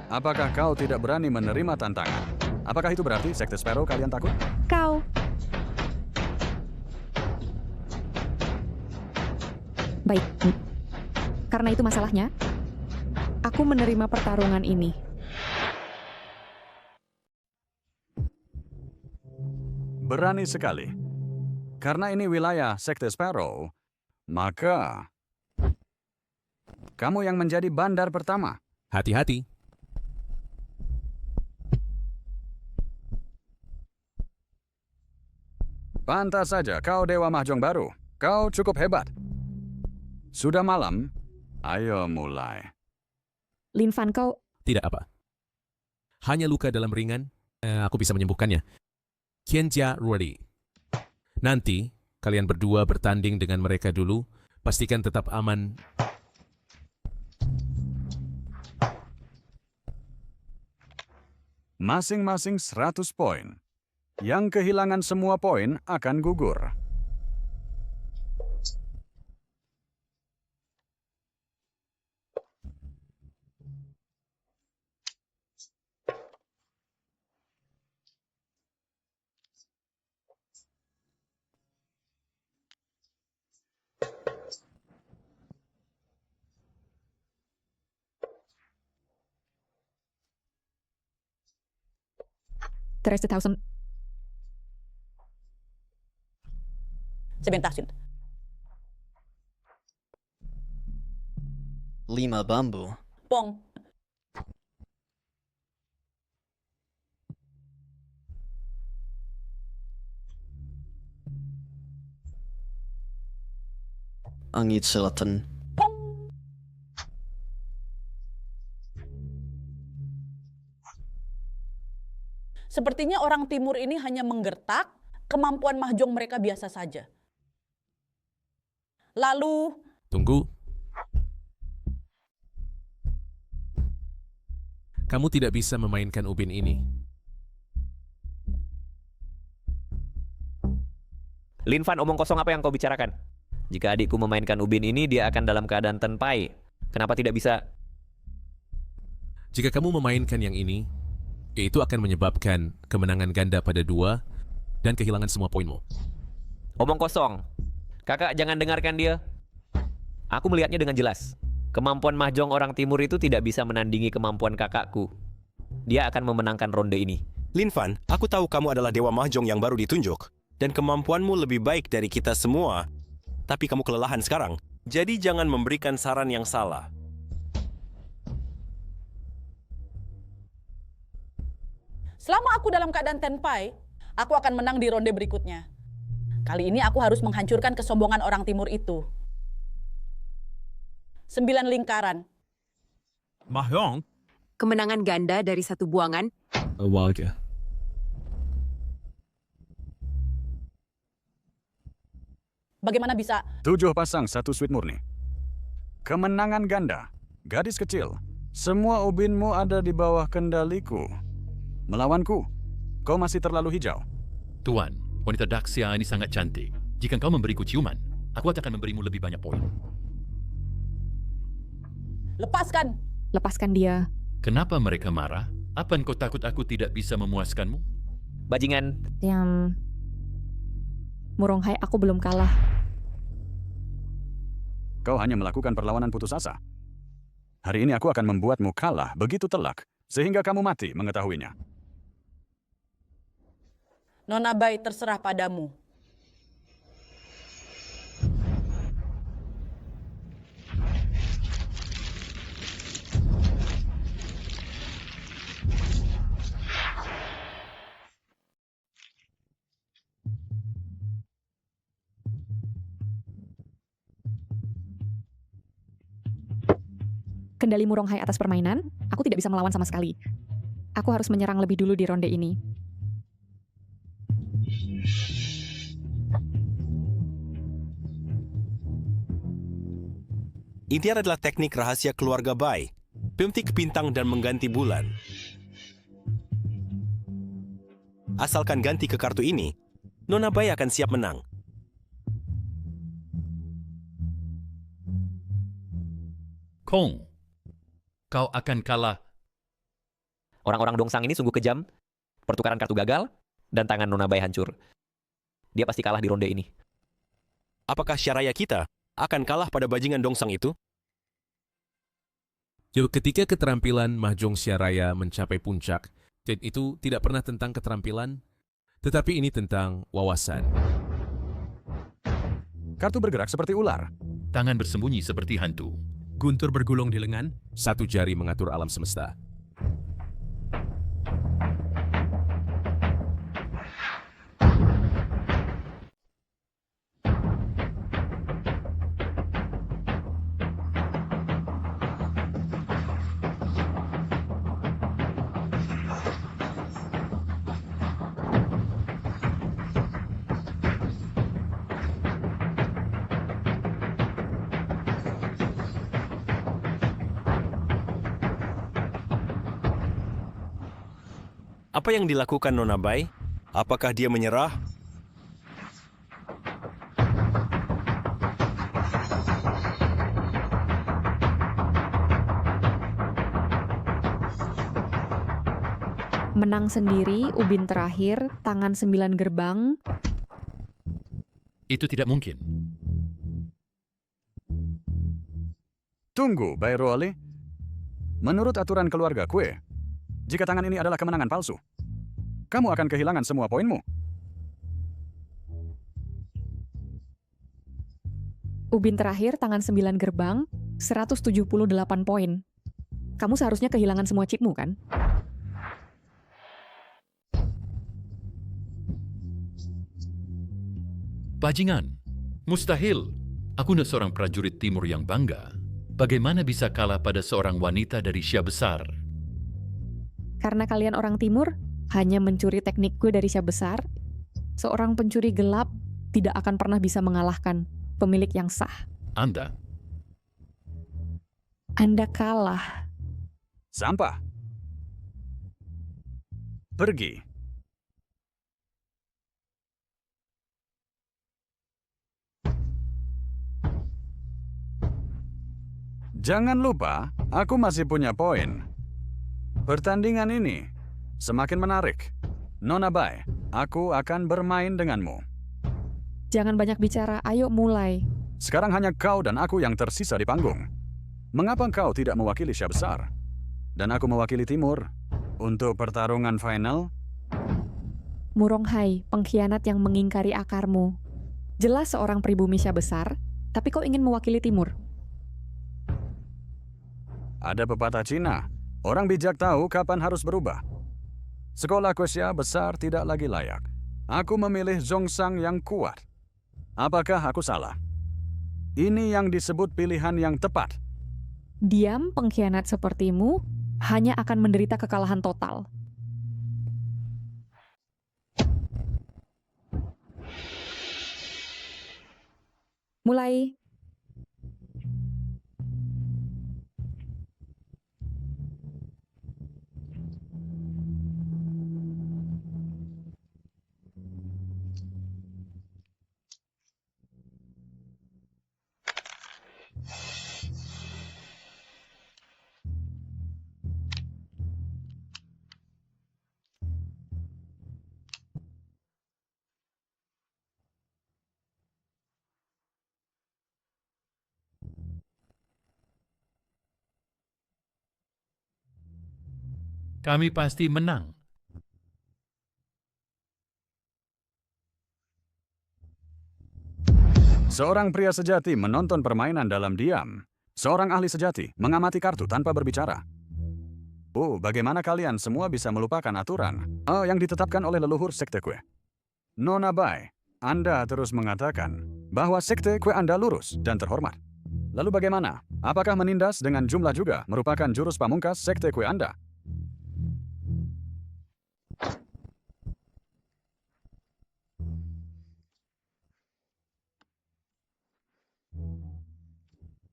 apakah kau tidak berani menerima tantangan? Apakah itu berarti Sekte Sparrow kalian takut? Kau. Baik. Karena itu masalahnya, aku menerima pertarungan ini. Berani sekali. Karena ini wilayah Sekte Sparrow, maka kamu yang menjadi bandar pertama. Hati-hati. Pantas saja kau Dewa Mahjong baru. Kau cukup hebat. Sudah malam, ayo mulai. Lin Fan, kau... Tidak apa. Hanya luka dalam ringan, aku bisa menyembuhkannya. Qianjia ready. Nanti, kalian berdua bertanding dengan mereka dulu. Pastikan tetap aman. Masing-masing 100 poin. Yang kehilangan semua poin akan gugur. The rest 1,000. Sebentar. 5 bambu. Pong. Angit selatan. Sepertinya orang timur ini hanya menggertak, kemampuan mahjong mereka biasa saja. Lalu... Tunggu. Kamu tidak bisa memainkan ubin ini. Lin Fan, omong kosong apa yang kau bicarakan? Jika adikku memainkan ubin ini, dia akan dalam keadaan tenpai. Kenapa tidak bisa? Jika kamu memainkan yang ini, itu akan menyebabkan kemenangan ganda pada 2 dan kehilangan semua poinmu. Omong kosong. Kakak jangan dengarkan dia. Aku melihatnya dengan jelas. Kemampuan mahjong orang timur itu tidak bisa menandingi kemampuan kakakku. Dia akan memenangkan ronde ini. Lin Fan, aku tahu kamu adalah Dewa Mahjong yang baru ditunjuk. Dan kemampuanmu lebih baik dari kita semua. Tapi kamu kelelahan sekarang. Jadi jangan memberikan saran yang salah. Selama aku dalam keadaan tenpai, aku akan menang di ronde berikutnya. Kali ini aku harus menghancurkan kesombongan orang timur itu. 9 lingkaran. Mahjong? Kemenangan ganda dari satu buangan. Warga. Bagaimana bisa? 7 pasang 1 sweet murni. Kemenangan ganda. Gadis kecil. Semua ubinmu ada di bawah kendaliku. Melawanku, kau masih terlalu hijau. Tuan, wanita Daxia ini sangat cantik. Jika kau memberiku ciuman, aku akan memberimu lebih banyak poin. Lepaskan! Lepaskan dia. Kenapa mereka marah? Apa kau takut aku tidak bisa memuaskanmu? Bajingan. Yang... Muronghai, aku belum kalah. Kau hanya melakukan perlawanan putus asa. Hari ini aku akan membuatmu kalah begitu telak, sehingga kamu mati mengetahuinya. Nona Bai terserah padamu. kendali Muronghai atas permainan, aku tidak bisa melawan sama sekali. Aku harus menyerang lebih dulu di ronde ini. Ini adalah teknik rahasia keluarga Bai. Pemetik bintang dan mengganti bulan. Asalkan ganti ke kartu ini, Nona Bai akan siap menang. Kong, kau akan kalah. Orang-orang Dongsang ini sungguh kejam. Pertukaran kartu gagal, dan tangan Nona Bai hancur. Dia pasti kalah di ronde ini. Apakah syaraya kita akan kalah pada bajingan Dongsang itu? Ketika keterampilan Mahjong Syaraya mencapai puncak, dan itu tidak pernah tentang keterampilan, tetapi ini tentang wawasan. Kartu bergerak seperti ular. Tangan bersembunyi seperti hantu. Guntur bergulung di lengan. Satu jari mengatur alam semesta. Apa yang dilakukan Nona Bai? Apakah dia menyerah? Menang sendiri, ubin terakhir, tangan 9 gerbang. Itu tidak mungkin. Tunggu, Bai Ruoli. Menurut aturan keluarga kue, jika tangan ini adalah kemenangan palsu, kamu akan kehilangan semua poinmu. Ubin terakhir, tangan 9 gerbang, 178 poin. Kamu seharusnya kehilangan semua chipmu, kan? Bajingan, mustahil. Aku seorang prajurit timur yang bangga. Bagaimana bisa kalah pada seorang wanita dari Syah Besar? Karena kalian orang timur, hanya mencuri teknikku dari Syah Besar, seorang pencuri gelap tidak akan pernah bisa mengalahkan pemilik yang sah. Anda kalah. Sampah. Pergi. Jangan lupa, aku masih punya poin. Pertandingan ini semakin menarik. Nona Bai, aku akan bermain denganmu. Jangan banyak bicara, ayo mulai. Sekarang hanya kau dan aku yang tersisa di panggung. Mengapa kau tidak mewakili Syah Besar? Dan aku mewakili Timur untuk pertarungan final? Muronghai, pengkhianat yang mengingkari akarmu. Jelas seorang pribumi Syah Besar, tapi kau ingin mewakili Timur. Ada pepatah Cina, orang bijak tahu kapan harus berubah. Sekolahku Syah Besar tidak lagi layak. Aku memilih Zhongsang yang kuat. Apakah aku salah? Ini yang disebut pilihan yang tepat. Diam, pengkhianat sepertimu hanya akan menderita kekalahan total. Mulai. kami pasti menang. Seorang pria sejati menonton permainan dalam diam. Seorang ahli sejati mengamati kartu tanpa berbicara. Oh, bagaimana kalian semua bisa melupakan aturan yang ditetapkan oleh leluhur sekte kue? Nona Bai, Anda terus mengatakan bahwa sekte kue Anda lurus dan terhormat. Lalu bagaimana? Apakah menindas dengan jumlah juga merupakan jurus pamungkas sekte kue Anda?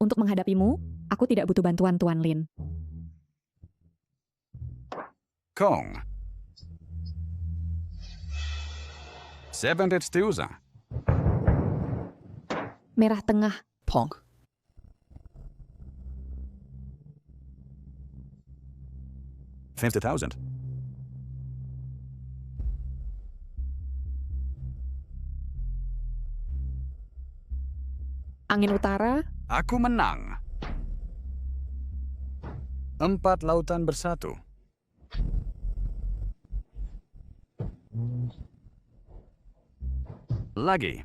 Untuk menghadapimu, aku tidak butuh bantuan Tuan Lin. Kong. 70 000. Merah tengah. Pong. $50,000. Angin utara. Aku menang. 4 lautan bersatu. Lagi.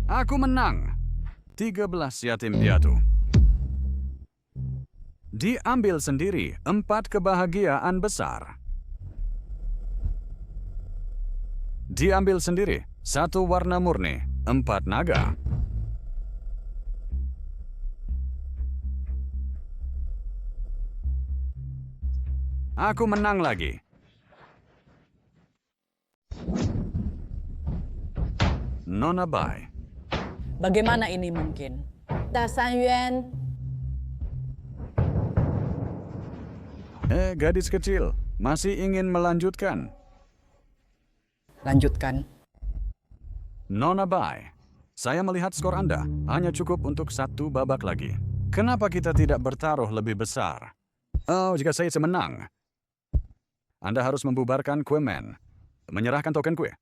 Aku menang. 13 yatim piatu. Diambil sendiri 4 kebahagiaan besar. Diambil sendiri 1 warna murni, 4 naga. Aku menang lagi. Nona Bai. Bagaimana ini mungkin? Dasan Yuan. Gadis kecil, masih ingin melanjutkan? Lanjutkan. Nona Bai, saya melihat skor Anda hanya cukup untuk 1 babak lagi. Kenapa kita tidak bertaruh lebih besar? Oh, jika saya menang, Anda harus membubarkan kue men, menyerahkan token kue.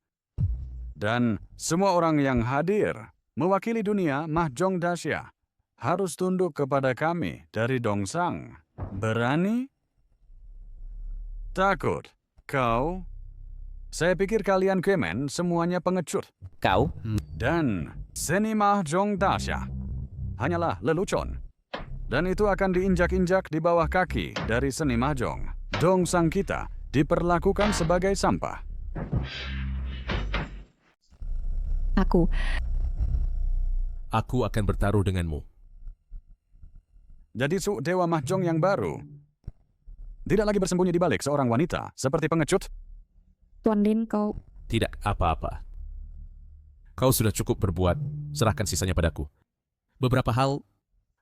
Dan semua orang yang hadir, mewakili dunia Mahjong Dacia, harus tunduk kepada kami dari Dongsang. Berani? Takut? Kau? Saya pikir kalian kemen semuanya pengecut. Kau? Dan seni Mahjong Dacia hanyalah lelucon. Dan itu akan diinjak-injak di bawah kaki dari seni Mahjong. Dongsang kita diperlakukan sebagai sampah. Aku akan bertaruh denganmu. Jadi Dewa Mahjong yang baru tidak lagi bersembunyi di balik seorang wanita seperti pengecut. Tuan Lin, kau... Tidak apa-apa. Kau sudah cukup berbuat, serahkan sisanya padaku. Beberapa hal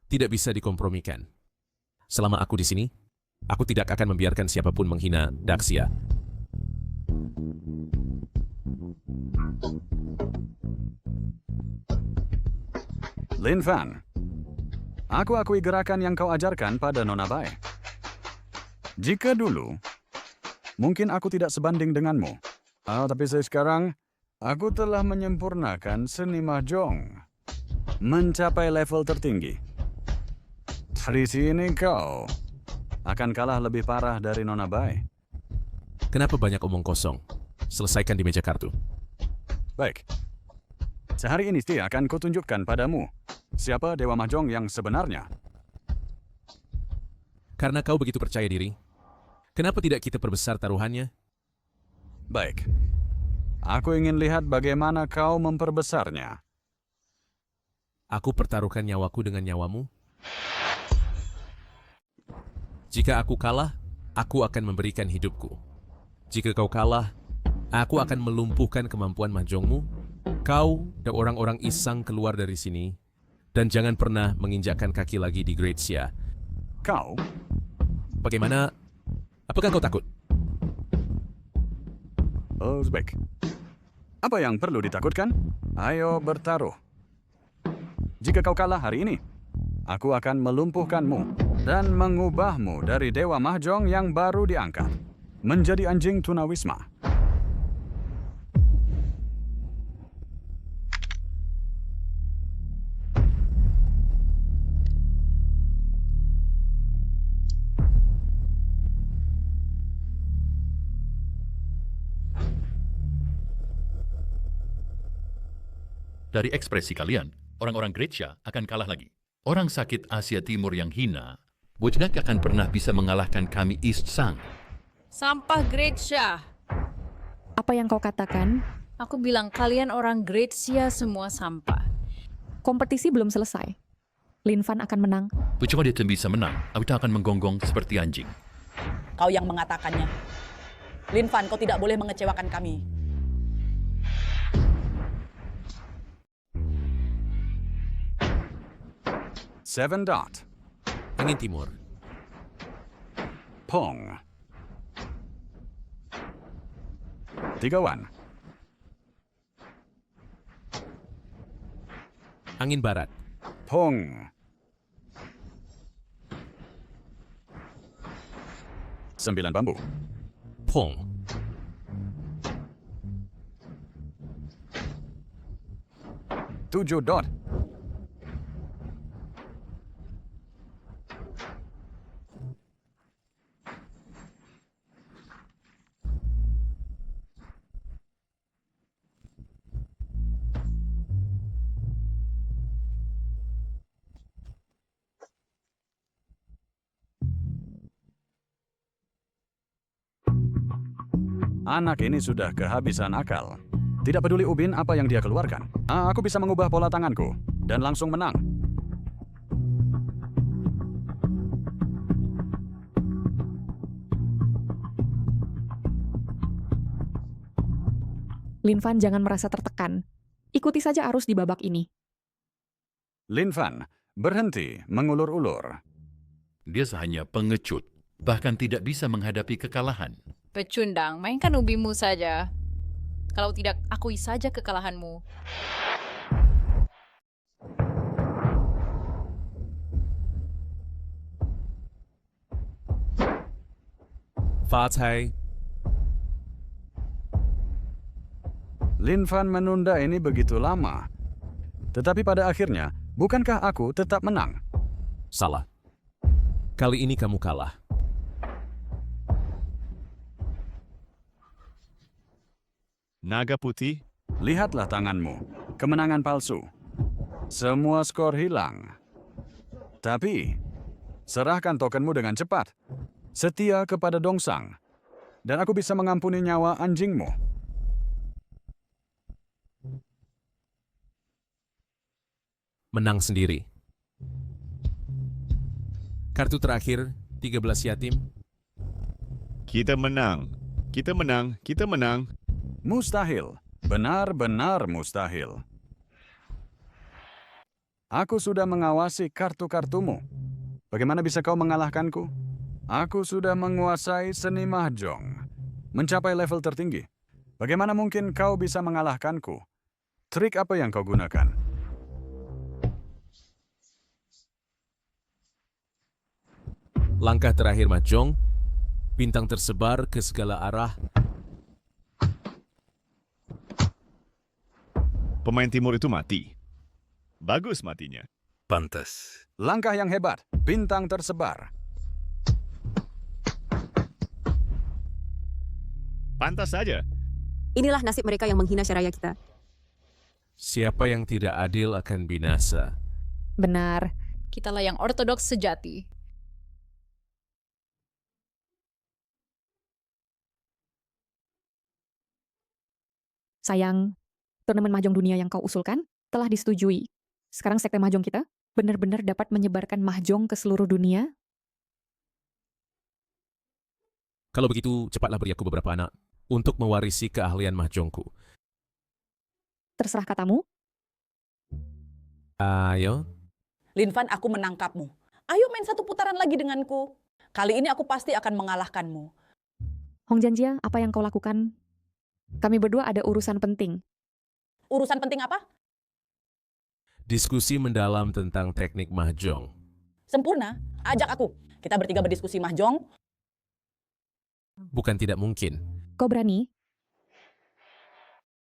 tidak bisa dikompromikan. Selama aku di sini, aku tidak akan membiarkan siapapun menghina Daxia. Lin Fan, aku akui gerakan yang kau ajarkan pada Nona Bai. Jika dulu, mungkin aku tidak sebanding denganmu. Tapi sekarang, aku telah menyempurnakan seni Mahjong. Mencapai level tertinggi. Dari sini kau akan kalah lebih parah dari Nona Bai. Kenapa banyak omong kosong? Selesaikan di meja kartu. Baik. Sehari ini akan kutunjukkan padamu siapa Dewa Mahjong yang sebenarnya. Karena kau begitu percaya diri, kenapa tidak kita perbesar taruhannya? Baik. Aku ingin lihat bagaimana kau memperbesarnya. Aku pertaruhkan nyawaku dengan nyawamu. Jika aku kalah, aku akan memberikan hidupku. Jika kau kalah, aku akan melumpuhkan kemampuan mahjongmu. Kau dan orang-orang Isang keluar dari sini, dan jangan pernah menginjakkan kaki lagi di Great Xia. Kau? Bagaimana? Apakah kau takut? Oh, baik. Apa yang perlu ditakutkan? Ayo bertaruh. Jika kau kalah hari ini, aku akan melumpuhkanmu dan mengubahmu dari Dewa Mahjong yang baru diangkat menjadi anjing tunawisma. Dari ekspresi kalian, orang-orang Grecia akan kalah lagi. Orang sakit Asia Timur yang hina, Wojnak akan pernah bisa mengalahkan kami East Sang. Sampah Grecia. Apa yang kau katakan? Aku bilang kalian orang Grazia semua sampah. Kompetisi belum selesai. Lin Fan akan menang. Percuma dia bisa menang, aku akan menggonggong seperti anjing. Kau yang mengatakannya. Lin Fan, kau tidak boleh mengecewakan kami. Seven dot. Angin timur. Pong. 3-1. Angin barat. Pong. 9 bambu. Pong. Tujuh dot. Anak ini sudah kehabisan akal. Tidak peduli Ubin apa yang dia keluarkan. Aku bisa mengubah pola tanganku dan langsung menang. Lin Fan jangan merasa tertekan. Ikuti saja arus di babak ini. Lin Fan, berhenti mengulur-ulur. Dia hanya pengecut, bahkan tidak bisa menghadapi kekalahan. Pecundang, mainkan ubimu saja. Kalau tidak, akui saja kekalahanmu. Fatai. Lin Fan menunda ini begitu lama. Tetapi pada akhirnya, bukankah aku tetap menang? Salah. Kali ini kamu kalah. Naga putih. Lihatlah tanganmu. Kemenangan palsu. Semua skor hilang. Tapi, serahkan tokenmu dengan cepat. Setia kepada Dongsang. Dan aku bisa mengampuni nyawa anjingmu. Menang sendiri. Kartu terakhir, 13 yatim. Kita menang. Kita menang. Kita menang. Mustahil. Benar-benar mustahil. Aku sudah mengawasi kartu-kartumu. Bagaimana bisa kau mengalahkanku? Aku sudah menguasai seni mahjong. Mencapai level tertinggi. Bagaimana mungkin kau bisa mengalahkanku? Trik apa yang kau gunakan? Langkah terakhir mahjong. Bintang tersebar ke segala arah. Pemain timur itu mati. Bagus matinya. Pantas. Langkah yang hebat. Bintang tersebar. Pantas saja. Inilah nasib mereka yang menghina syariah kita. Siapa yang tidak adil akan binasa. Benar. Kitalah yang ortodoks sejati. Sayang, turnamen mahjong dunia yang kau usulkan telah disetujui. Sekarang sekte mahjong kita benar-benar dapat menyebarkan mahjong ke seluruh dunia. Kalau begitu, cepatlah beri aku beberapa anak untuk mewarisi keahlian mahjongku. Terserah katamu. Ayo. Lin Fan, aku menangkapmu. Ayo main satu putaran lagi denganku. Kali ini aku pasti akan mengalahkanmu. Hong Janjia, apa yang kau lakukan? Kami berdua ada urusan penting. Urusan penting apa? Diskusi mendalam tentang teknik mahjong. Sempurna, ajak aku. Kita bertiga berdiskusi mahjong. Bukan tidak mungkin. Kau berani?